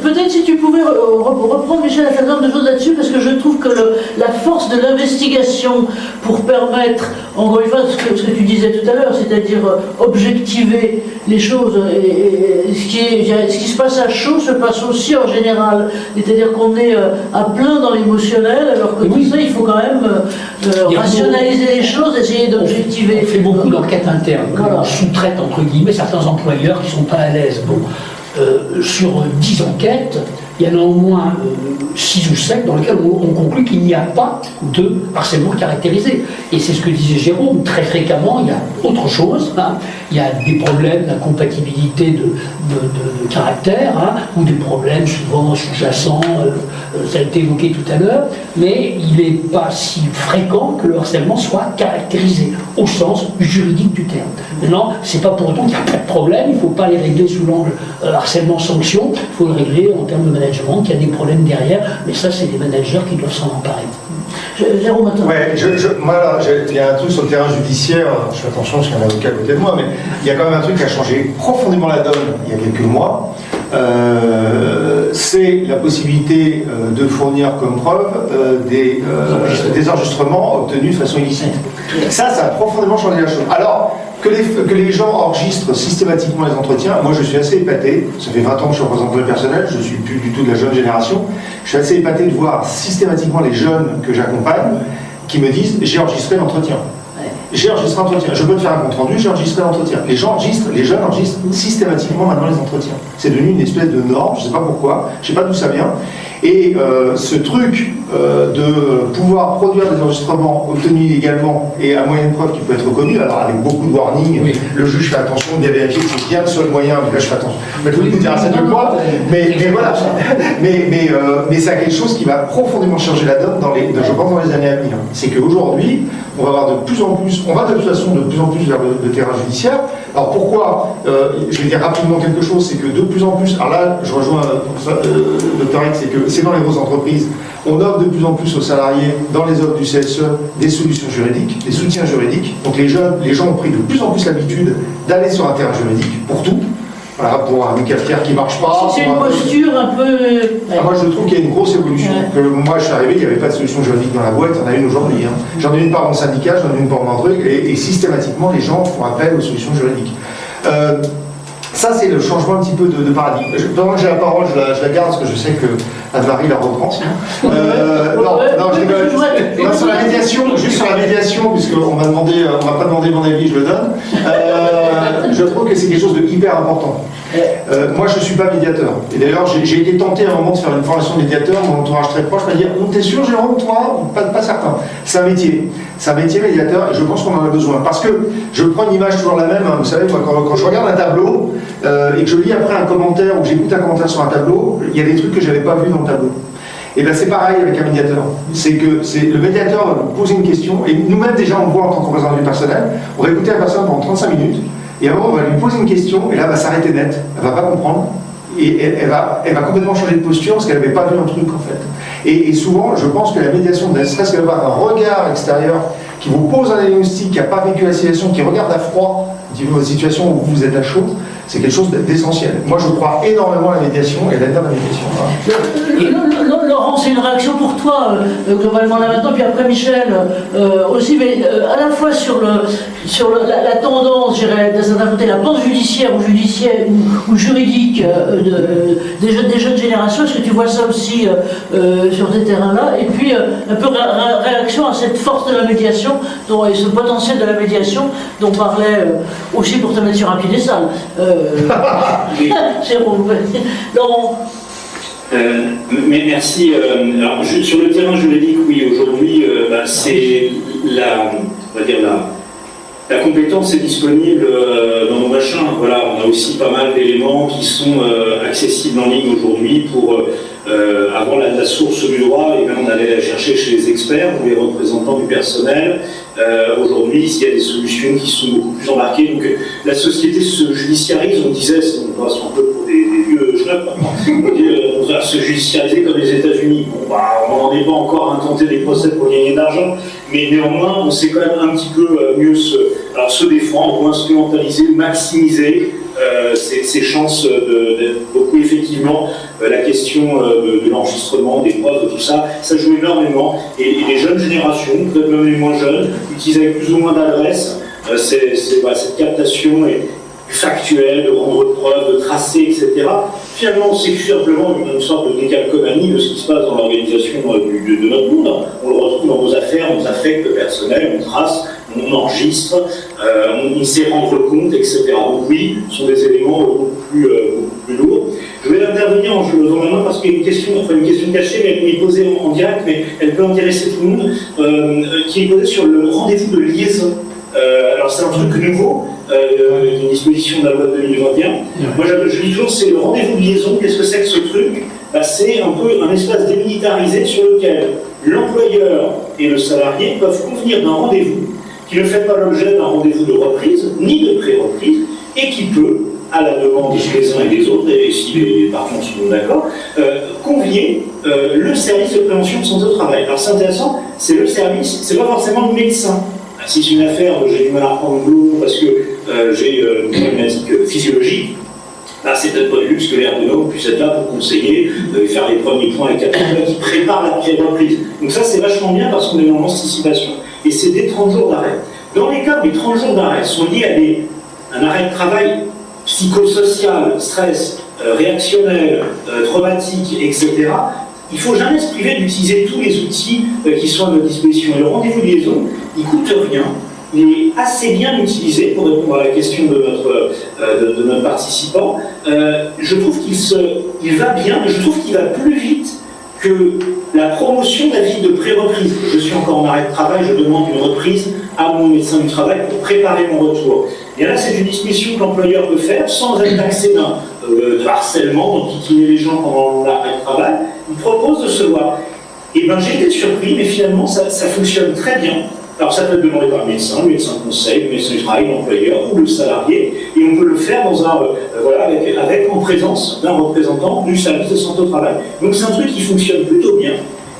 S2: Peut-être si tu pouvais reprendre, Michel, un certain nombre de choses là-dessus, parce que je trouve que la force de l'investigation pour permettre, encore une fois, ce que tu disais tout à l'heure, c'est-à-dire objectiver les choses, et ce qui se passe à chaud se passe aussi en général. C'est-à-dire qu'on est à plein dans l'émotionnel, alors que tout ça, il faut quand même rationaliser les choses, essayer d'objectiver.
S5: On fait beaucoup d'enquêtes internes, voilà. On sous-traite entre guillemets certains employeurs qui ne sont pas à l'aise. Bon, sur 10 enquêtes, il y en a au moins 6 ou 7 dans lesquelles on conclut qu'il n'y a pas de harcèlement caractérisé. Et c'est ce que disait Jérôme, très fréquemment, il y a autre chose. Hein. Il y a des problèmes d'incompatibilité de caractère, hein, ou des problèmes souvent sous-jacents, ça a été évoqué tout à l'heure, mais il n'est pas si fréquent que le harcèlement soit caractérisé, au sens juridique du terme. Maintenant, c'est pas pour autant qu'il n'y a pas de problème, il ne faut pas les régler sous l'angle harcèlement-sanction, il faut le régler en termes de management, qu'il y a des problèmes derrière, mais ça, c'est les managers qui doivent s'en emparer.
S2: Jérôme, attends.
S3: Ouais, moi, il y a un truc sur le terrain judiciaire, je fais attention parce qu'il y a un avocat à côté de moi, mais il y a quand même un truc qui a changé profondément la donne il y a quelques mois. C'est la possibilité de fournir comme preuve des enregistrements obtenus de façon illicite. Ça a profondément changé la chose. Alors, que les gens enregistrent systématiquement les entretiens, moi je suis assez épaté, ça fait 20 ans que je suis représentant du personnel, je ne suis plus du tout de la jeune génération, je suis assez épaté de voir systématiquement les jeunes que j'accompagne qui me disent « j'ai enregistré l'entretien ». J'ai enregistré l'entretien. Je peux te faire un compte rendu, j'ai enregistré l'entretien. Les jeunes enregistrent systématiquement maintenant les entretiens. C'est devenu une espèce de norme, je ne sais pas pourquoi, je ne sais pas d'où ça vient. Et ce truc de pouvoir produire des enregistrements obtenus illégalement et à moyen de preuve qui peut être reconnu, alors avec beaucoup de warning, oui. Le juge fait attention de bien vérifier que c'est bien le seul moyen, mais là je fais attention. Mais tout le monde dira ça de quoi, mais voilà. Mais c'est quelque chose qui va profondément changer la donne je pense dans les années à venir. C'est qu'aujourd'hui, on va avoir de plus en plus, on va de toute façon de plus en plus vers le terrain judiciaire. Alors pourquoi je vais dire rapidement quelque chose, c'est que de plus en plus, alors là je rejoins Dr X, c'est que c'est dans les grosses entreprises, on offre de plus en plus aux salariés, dans les offres du CSE, des solutions juridiques, des soutiens juridiques. Donc les gens ont pris de plus en plus l'habitude d'aller sur un terrain juridique pour tout. Voilà, pour un cafetière qui ne marche pas.
S2: C'est une posture un peu...
S3: Moi je trouve qu'il y a une grosse évolution. Que moi je suis arrivé, il n'y avait pas de solution juridique dans la boîte, il y en a une aujourd'hui. Hein. J'en ai une par mon syndicat, j'en ai une par mon truc, et systématiquement les gens font appel aux solutions juridiques. Ça, c'est le changement un petit peu de paradigme. Pendant que j'ai la parole, je la garde parce que je sais que Anne-Marie la reprend. Sur la médiation, juste sur la médiation, puisqu'on m'a pas demandé mon avis, je le donne. Je trouve que c'est quelque chose de hyper important. Moi, je ne suis pas médiateur. Et d'ailleurs, j'ai été tenté à un moment de faire une formation de médiateur. Mon entourage très proche m'a dit « T'es sûr, Jérôme, toi ?» Pas certain. C'est un métier. C'est un métier médiateur et je pense qu'on en a besoin. Parce que je prends une image toujours la même. Hein, vous savez, moi, quand je regarde un tableau et que je lis après un commentaire ou j'écoute un commentaire sur un tableau, il y a des trucs que je n'avais pas vus dans le tableau. Et bien c'est pareil avec un médiateur. C'est que le médiateur va vous poser une question et nous-mêmes déjà on le voit en tant que représentant du personnel, on va écouter la personne pendant 35 minutes et avant on va lui poser une question et là elle va s'arrêter net, elle va pas comprendre et elle va complètement changer de posture parce qu'elle n'avait pas vu un truc en fait. Et souvent je pense que la médiation, ne serait-ce qu'avoir un regard extérieur qui vous pose un diagnostic, qui n'a pas vécu la situation, qui regarde à froid votre situation où vous êtes à chaud, c'est quelque chose d'essentiel. Moi je crois énormément à la médiation et à l'aide à la médiation.
S2: Laurent, c'est une réaction pour toi, globalement là maintenant, puis après Michel aussi, mais à la fois sur la tendance, je dirais, d'un certain côté, la pente judiciaire ou juridique des jeunes générations, est-ce que tu vois ça aussi sur ces terrains-là? Et puis, un peu réaction à cette force de la médiation, et ce potentiel de la médiation dont parlait aussi pour te mettre sur un piédestal. Jérôme. Laurent.
S8: Mais merci. Alors, sur le terrain juridique, oui, aujourd'hui, c'est on va dire la compétence est disponible dans nos machins. Voilà, on a aussi pas mal d'éléments qui sont accessibles en ligne aujourd'hui pour avant la source du droit, et bien on allait la chercher chez les experts ou les représentants du personnel. Aujourd'hui, il y a des solutions qui sont beaucoup plus embarquées. Donc la société se judiciarise, on disait, on passe un peu pour des vieux schnupps, on va se judiciariser comme les États-Unis. Bon, on n'en est pas encore à intenter des procès pour gagner de l'argent, mais néanmoins, on sait quand même un petit peu mieux se défendre, ou instrumentaliser, maximiser ces chances beaucoup effectivement la question de l'enregistrement, des preuves, de tout ça, ça joue énormément. Et les jeunes générations, peut-être même les moins jeunes, utilisent avec plus ou moins d'adresse cette captation factuelle, de rendre preuve, de tracer, etc. Finalement, c'est simplement une sorte de décalcomanie de ce qui se passe dans l'organisation de notre monde. On le retrouve dans nos affaires, nos affects personnels, on trace, on enregistre, on sait rendre compte, etc. Donc oui, ce sont des éléments beaucoup plus lourds. Je vais intervenir en jeu dans ma main parce qu'il y a une question cachée, mais elle est posée en direct, mais elle peut intéresser tout le monde, qui est posée sur le rendez-vous de liaison. Alors c'est un truc nouveau, une disposition de la loi de 2021. Moi je dis toujours, c'est le rendez-vous de liaison. Qu'est-ce que c'est que ce truc? C'est un peu un espace démilitarisé sur lequel l'employeur et le salarié peuvent convenir d'un rendez-vous qui ne fait pas l'objet d'un rendez-vous de reprise, ni de pré-reprise, et qui peut, à la demande des uns et des autres, et si les parties sont d'accord, convier le service de prévention de santé au travail. Alors c'est intéressant, c'est le service, c'est pas forcément le médecin. Si c'est une affaire, j'ai du mal à reprendre le boulot parce que j'ai une problématique physiologique, c'est peut-être pas du luxe que les ergonomes puissent être là pour conseiller, faire les premiers points avec la personne qui prépare la pré-reprise. Donc ça, c'est vachement bien parce qu'on est en anticipation. Et c'est des 30 jours d'arrêt. Dans les cas où les 30 jours d'arrêt sont liés à un arrêt de travail psychosocial, stress, réactionnel, traumatique, etc., il ne faut jamais se priver d'utiliser tous les outils qui sont à notre disposition. Et le rendez-vous de liaison, il ne coûte rien, il est assez bien utilisé pour répondre à la question de notre participant. Je trouve qu'il va bien, mais je trouve qu'il va plus vite que la promotion d'avis de pré-reprise. Je suis encore en arrêt de travail, je demande une reprise à mon médecin du travail pour préparer mon retour. Et là, c'est une disposition que l'employeur peut faire sans être taxé de harcèlement, d'enquiquiner les gens pendant l'arrêt de travail. Il propose de se voir. Et bien, j'ai été surpris, mais finalement, ça fonctionne très bien. Alors, ça peut être demandé par le médecin conseil, le médecin du travail, l'employeur ou le salarié, et on peut le faire dans en présence d'un représentant du service de santé au travail. Donc, c'est un truc qui fonctionne plutôt bien.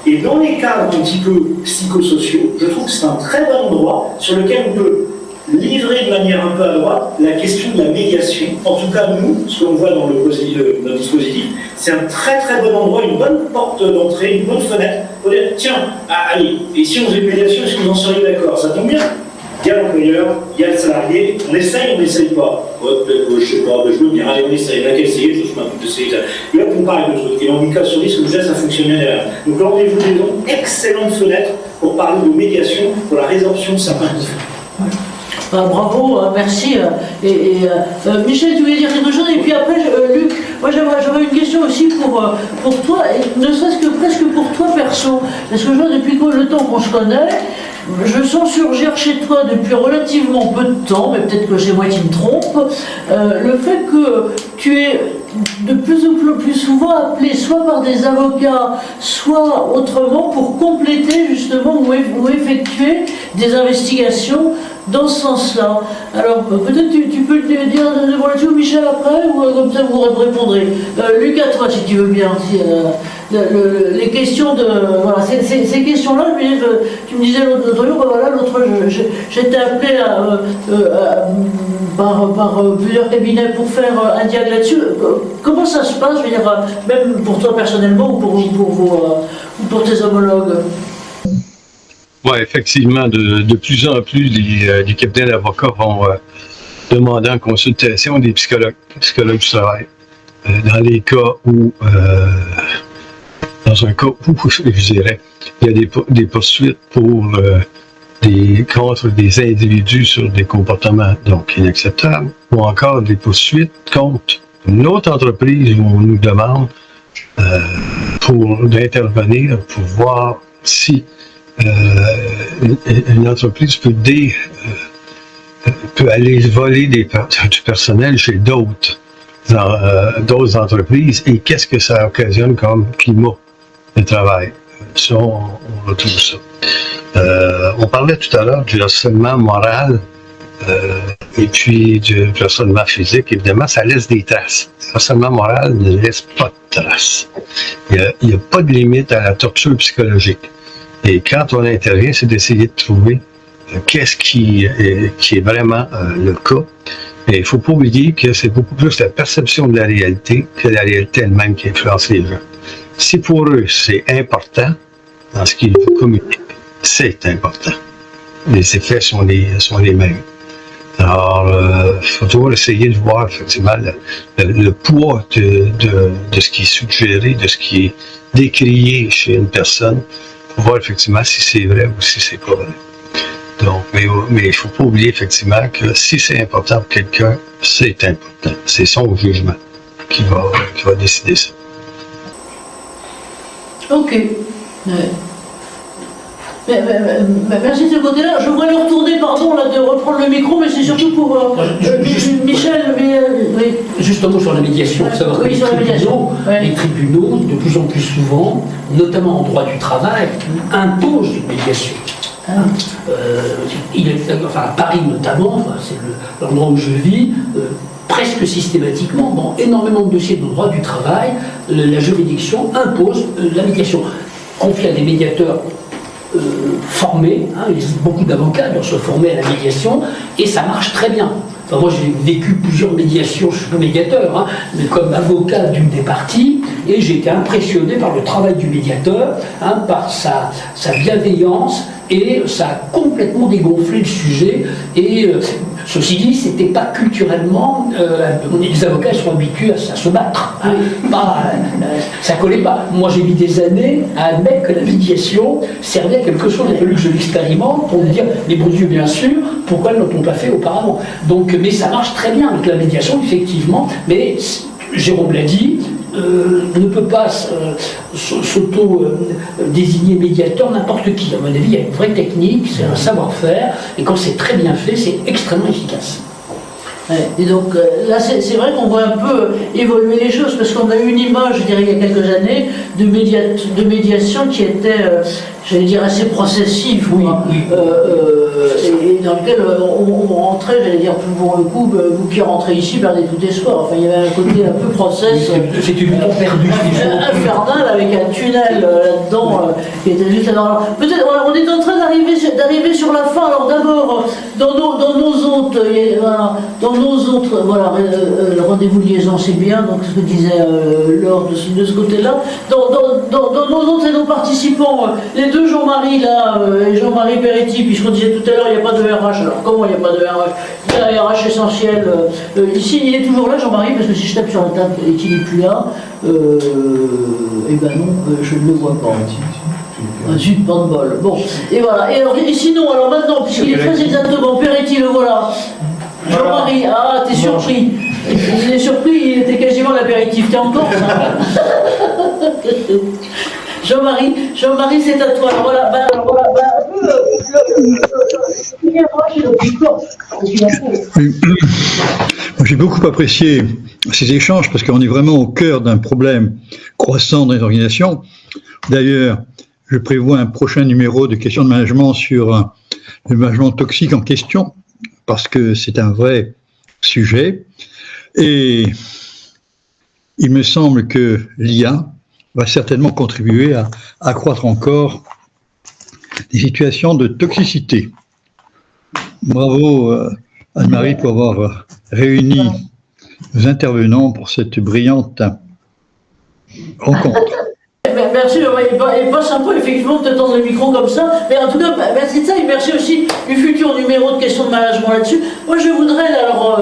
S8: Et dans les cadres un petit peu psychosociaux, je trouve que c'est un très bon endroit sur lequel on peut livrer de manière un peu à droite la question de la médiation. En tout cas, nous, ce que l'on voit dans notre dispositif, c'est un très très bon endroit, une bonne porte d'entrée, une bonne fenêtre pour dire, tiens, allez, et si on faisait une médiation, est-ce que vous en seriez d'accord? Ça tombe bien. Il y a l'employeur, il y a le salarié, on n'essaye pas. Je sais pas, je veux bien, allez, on essaye, laquelle essayer, je m'en doute d'essayer. Et là, on parle de trucs. Et dans le cas sur 10, comme je disais, ça fonctionnait derrière. Donc, le rendez-vous de liaison, excellente fenêtre pour parler de médiation, pour la résorption de certains conflits.
S2: Bravo, merci. Michel, tu voulais dire quelque chose? Et puis après, Luc, moi j'aurais une question aussi pour toi, et ne serait-ce que presque pour toi perso. Parce que je vois depuis le temps qu'on se connaît, je sens surgir chez toi depuis relativement peu de temps, mais peut-être que c'est moi qui me trompe, le fait que tu es de plus en plus souvent appelé soit par des avocats, soit autrement pour compléter justement ou effectuer des investigations dans ce sens-là. Alors peut-être tu peux le dire devant là-dessus, Michel après, ou comme ça vous répondrez. Luc, à toi si tu veux bien. Les questions de... Voilà, ces questions-là, tu me disais l'autre jour, l'autre j'étais appelé par plusieurs cabinets pour faire un dialogue là-dessus. Comment ça se passe, je veux dire, même pour toi personnellement ou pour ou pour tes homologues?
S6: Oui, effectivement, de plus en plus, les cabinets d'avocats vont demander en consultation des psychologues du travail. Dans les cas où, dans un cas où, je dirais, il y a des poursuites contre des individus sur des comportements donc inacceptables, ou encore des poursuites contre une autre entreprise où on nous demande d'intervenir pour voir si une entreprise peut aller voler du personnel chez d'autres entreprises et qu'est-ce que ça occasionne comme climat de travail. Ça, on retrouve ça. On parlait tout à l'heure du harcèlement moral et puis du harcèlement physique. Évidemment, ça laisse des traces. Le harcèlement moral ne laisse pas de traces. Il n'y a pas de limite à la torture psychologique. Et quand on intervient, c'est d'essayer de trouver qu'est-ce qui est vraiment le cas. Et il ne faut pas oublier que c'est beaucoup plus la perception de la réalité que la réalité elle-même qui influence les gens. Si pour eux, c'est important, dans ce qu'ils communiquent, c'est important. Les effets sont les mêmes. Alors, il faut toujours essayer de voir effectivement le poids de ce qui est suggéré, de ce qui est décrié chez une personne, pour voir effectivement si c'est vrai ou si c'est pas vrai. Donc, mais il ne faut pas oublier effectivement que si c'est important pour quelqu'un, c'est important. C'est son jugement qui va décider ça.
S2: Ok. Merci de ce côté-là. Je voudrais le retourner, pardon, là, de reprendre le micro, mais c'est surtout pour Michel. Oui.
S5: Justement sur la médiation, il faut savoir que les tribunaux, de plus en plus souvent, notamment en droit du travail, imposent une médiation. À Paris notamment, c'est l'endroit où je vis, presque systématiquement, dans énormément de dossiers de droit du travail, la juridiction impose la médiation. Confie à des médiateurs formés, il existe beaucoup d'avocats qui sont formés à la médiation, et ça marche très bien. Enfin, moi j'ai vécu plusieurs médiations, je suis pas médiateur, mais comme avocat d'une des parties, et j'ai été impressionné par le travail du médiateur, par sa bienveillance, et ça a complètement dégonflé le sujet. Et ceci dit, c'était pas culturellement. Les avocats sont habitués à se battre. Ça collait pas. Moi, j'ai mis des années à admettre que la médiation servait à quelque chose. Il a fallu que je l'expérimente pour me dire, mais bon Dieu, bien sûr, pourquoi ne l'ont-on pas fait auparavant? Donc, mais ça marche très bien avec la médiation, effectivement. Mais Jérôme l'a dit. Ne peut pas s'auto-désigner médiateur n'importe qui. À mon avis, il y a une vraie technique, c'est un savoir-faire, et quand c'est très bien fait, c'est extrêmement efficace.
S2: Et donc là, c'est vrai qu'on voit un peu évoluer les choses, parce qu'on a eu une image, je dirais, il y a quelques années, de médiation qui était, j'allais dire, assez processive, et dans lequel on rentrait, j'allais dire, pour le coup, vous qui rentrez ici, perdez tout espoir. Enfin, il y avait un côté un peu process.
S5: C'est une temps perdue.
S2: Infernal, avec un tunnel là-dedans, qui était juste là. Peut-être, on est en train d'arriver sur la fin. Alors d'abord, dans nos autres, rendez-vous de liaison, c'est bien, donc ce que disait Laure de ce côté-là. Dans nos autres et nos participants, les deux Jean-Marie là, et Jean-Marie Peretti, puisqu'on disait tout à l'heure, il n'y a pas de RH. Alors comment il n'y a pas de RH? Il y a un RH essentiel. Ici, il est toujours là, Jean-Marie, parce que si je tape sur la table et qu'il n'est plus là, eh ben non, je ne le vois pas. Zut, pas de bol. Bon, et voilà. Et alors, sinon, alors maintenant, puisqu'il est très exactement, Peretti, le voilà. Jean-Marie, t'es surpris. Il est surpris, il était quasiment l'apéritif. T'es encore ça? Jean-Marie, c'est à toi. Voilà,
S9: J'ai beaucoup apprécié ces échanges parce qu'on est vraiment au cœur d'un problème croissant dans les organisations. D'ailleurs, je prévois un prochain numéro de questions de management sur le management toxique en question, parce que c'est un vrai sujet. Et il me semble que l'IA va certainement contribuer à accroître encore des situations de toxicité. Bravo Anne-Marie pour avoir réuni nos intervenants pour cette brillante rencontre.
S2: merci, il passe un peu effectivement de te tendre le micro comme ça, mais en tout cas, merci de ça, et merci aussi du futur numéro de questions de management là-dessus. Moi je voudrais alors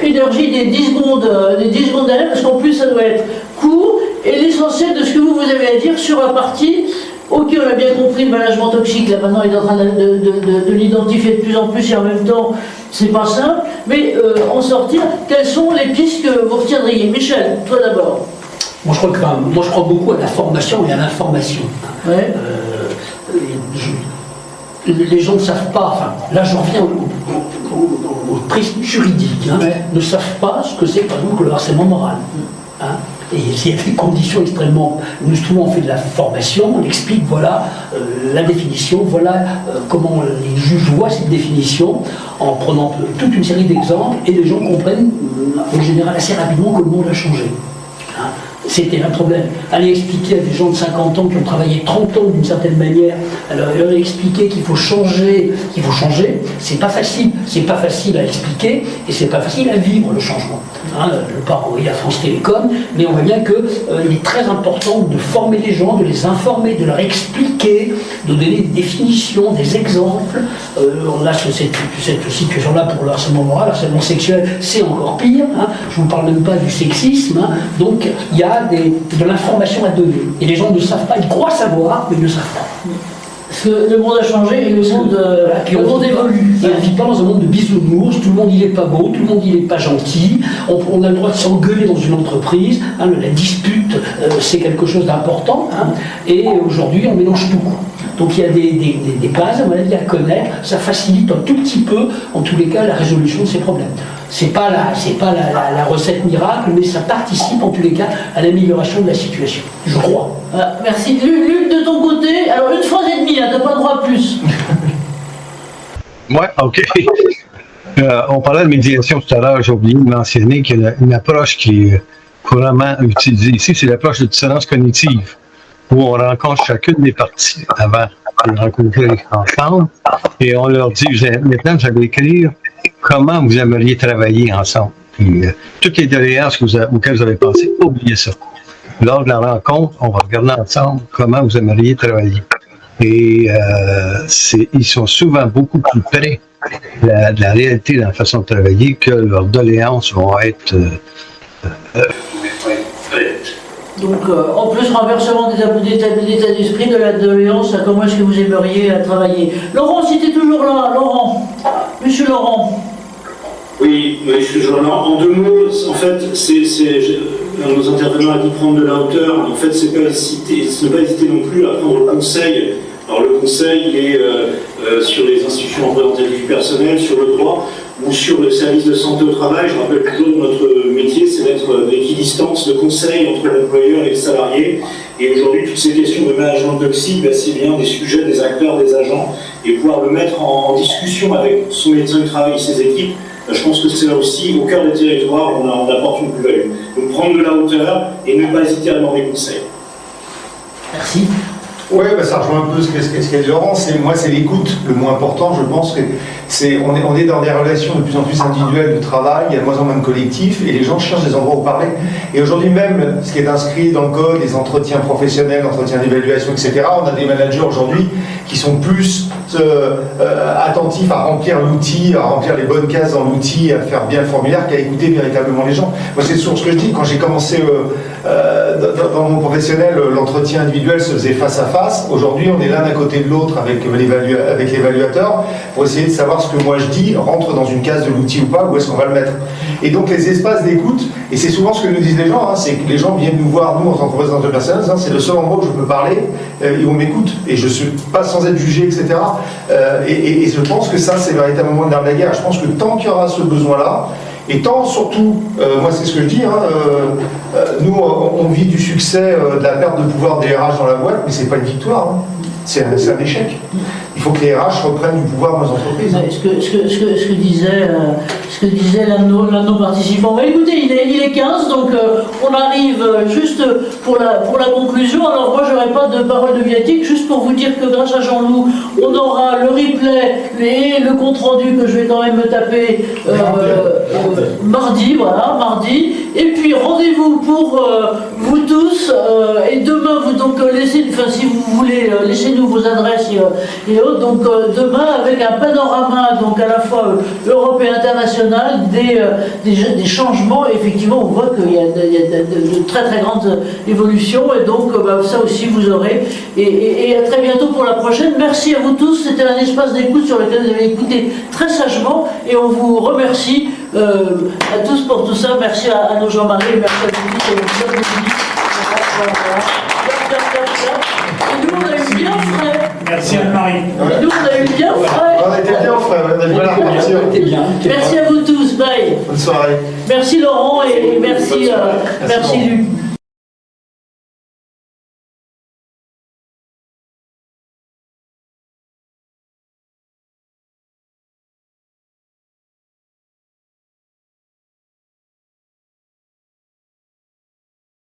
S2: énergie des 10 secondes derrière, parce qu'en plus ça doit être court, et l'essentiel de ce que vous avez à dire sur la partie, ok, on a bien compris le management toxique, là maintenant il est en train de l'identifier de plus en plus, et en même temps c'est pas simple, mais en sortir, quelles sont les pistes que vous retiendriez? Michel, toi d'abord.
S5: Moi je crois beaucoup à la formation et à l'information.
S2: Ouais.
S5: Les gens ne savent pas, enfin là j'en reviens au prisme juridique, ne savent pas ce que c'est par exemple le harcèlement moral. Et il y a des conditions extrêmement... Nous souvent on fait de la formation, on explique voilà la définition, voilà comment les juges voient cette définition, en prenant toute une série d'exemples, et les gens comprennent en général assez rapidement que le monde a changé. C'était un problème. Aller expliquer à des gens de 50 ans qui ont travaillé 30 ans d'une certaine manière, alors leur expliquer qu'il faut changer, c'est pas facile. C'est pas facile à expliquer et c'est pas facile à vivre le changement. Je ne pas renvoyer à France Télécom, mais on voit bien qu'il est très important de former les gens, de les informer, de leur expliquer, de donner des définitions, des exemples. On a cette situation-là pour le harcèlement moral, le harcèlement sexuel, c'est encore pire. Je ne vous parle même pas du sexisme. Donc il y a de l'information à donner. Et les gens ne savent pas, ils croient savoir, mais ils ne savent pas.
S2: Parce que le monde a changé et le monde évolue.
S5: Et on ne vit pas dans un monde de bisounours, tout le monde il est pas beau, tout le monde il est pas gentil, on a le droit de s'engueuler dans une entreprise, la dispute c'est quelque chose d'important, et aujourd'hui on mélange tout. Donc il y a des bases, à mon avis, à connaître, ça facilite un tout petit peu, en tous les cas, la résolution de ces problèmes. C'est pas la recette miracle, mais ça participe en tous les cas à l'amélioration de la situation, je crois.
S2: Merci. Luc, de ton côté, alors une phrase et demie, t'as pas le droit à plus.
S6: Ouais, ok. On parlait de médiation tout à l'heure, j'ai oublié de mentionner qu'il y a une approche qui est couramment utilisée ici, c'est l'approche de dissonance cognitive, où on rencontre chacune des parties avant de les rencontrer ensemble, et on leur dit, maintenant vous allez écrire comment vous aimeriez travailler ensemble. Puis, toutes les doléances auxquelles vous avez pensé, oubliez ça. Lors de la rencontre, on va regarder ensemble comment vous aimeriez travailler. Et ils sont souvent beaucoup plus près de la réalité dans la façon de travailler que leurs doléances vont être...
S2: Donc, en plus, renversement d'état d'esprit, de la doléance, à comment est-ce que vous aimeriez travailler. Laurent, si tu es toujours là, Laurent, monsieur Laurent.
S8: Oui, je suis toujours là. En deux mots, en fait, nos intervenants a dit prendre de la hauteur. En fait, c'est ne pas hésiter non plus à prendre le conseil. Alors, le conseil, il est sur les institutions représentatives du personnel, sur le droit, ou sur le service de santé au travail. Je rappelle toujours notre métier, c'est d'être d'équidistance, de conseil entre l'employeur et le salarié. Et aujourd'hui, toutes ces questions de management toxique, c'est bien des sujets, des acteurs, des agents, et pouvoir le mettre en discussion avec son médecin du travail et ses équipes. Je pense que c'est là aussi, au cœur des territoires, on apporte une plus-value. Donc prendre de la hauteur et ne pas hésiter à demander conseil.
S5: Merci.
S3: Oui, ça rejoint un peu ce qu'a dit Laurent. Moi, c'est l'écoute. Le moins important, je pense, on est dans des relations de plus en plus individuelles de travail, il y a de moins en moins de collectifs, et les gens cherchent des endroits où parler. Et aujourd'hui même, ce qui est inscrit dans le code, les entretiens professionnels, entretiens d'évaluation, etc., on a des managers aujourd'hui qui sont plus attentifs à remplir l'outil, à remplir les bonnes cases dans l'outil, à faire bien le formulaire, qu'à écouter véritablement les gens. Moi, c'est toujours ce que je dis. Quand j'ai commencé dans mon professionnel, l'entretien individuel se faisait face à face. Aujourd'hui, on est l'un à côté de l'autre avec l'évaluateur pour essayer de savoir ce que moi je dis rentre dans une case de l'outil ou pas, où est-ce qu'on va le mettre. Et donc les espaces d'écoute, et c'est souvent ce que nous disent les gens, c'est que les gens viennent nous voir, nous en tant que représentants personnels, c'est le seul endroit où je peux parler et où on m'écoute, et je suis pas sans être jugé, etc. Et je pense que ça, c'est véritablement le nerf de la guerre. Je pense que tant qu'il y aura ce besoin-là, et tant surtout, moi c'est ce que je dis, nous on vit du succès de la perte de pouvoir des RH dans la boîte, mais c'est pas une victoire. c'est un échec. Il faut que les RH reprennent du pouvoir dans les entreprises.
S2: Ce que disait l'un de nos participants. Mais écoutez, il est 15, donc on arrive juste pour la conclusion. Alors moi, je n'aurai pas de parole de viatique, juste pour vous dire que grâce à Jean-Loup, on aura le replay et le compte-rendu que je vais quand même me taper mardi, voilà, mardi. Et puis rendez-vous pour vous tous. Et demain, vous donc si vous voulez, laissez-nous vos adresses et autres. Donc demain, avec un panorama donc à la fois Europe et international des changements. Et effectivement, on voit qu'il y a de très très grandes évolutions. Et donc ça aussi vous aurez. Et à très bientôt pour la prochaine. Merci à vous tous. C'était un espace d'écoute sur lequel vous avez écouté très sagement. Et on vous remercie à tous pour tout ça. Merci à nos Jean-Marie. Merci à vous tous. Et nous, on a eu bien frais.
S1: Merci Anne-Marie.
S2: Et nous, on a eu bien frais.
S3: On était bien frais, on a eu la réflexion.
S2: Merci à vous tous. Bye.
S3: Bonne soirée.
S2: Merci Laurent et merci Luc.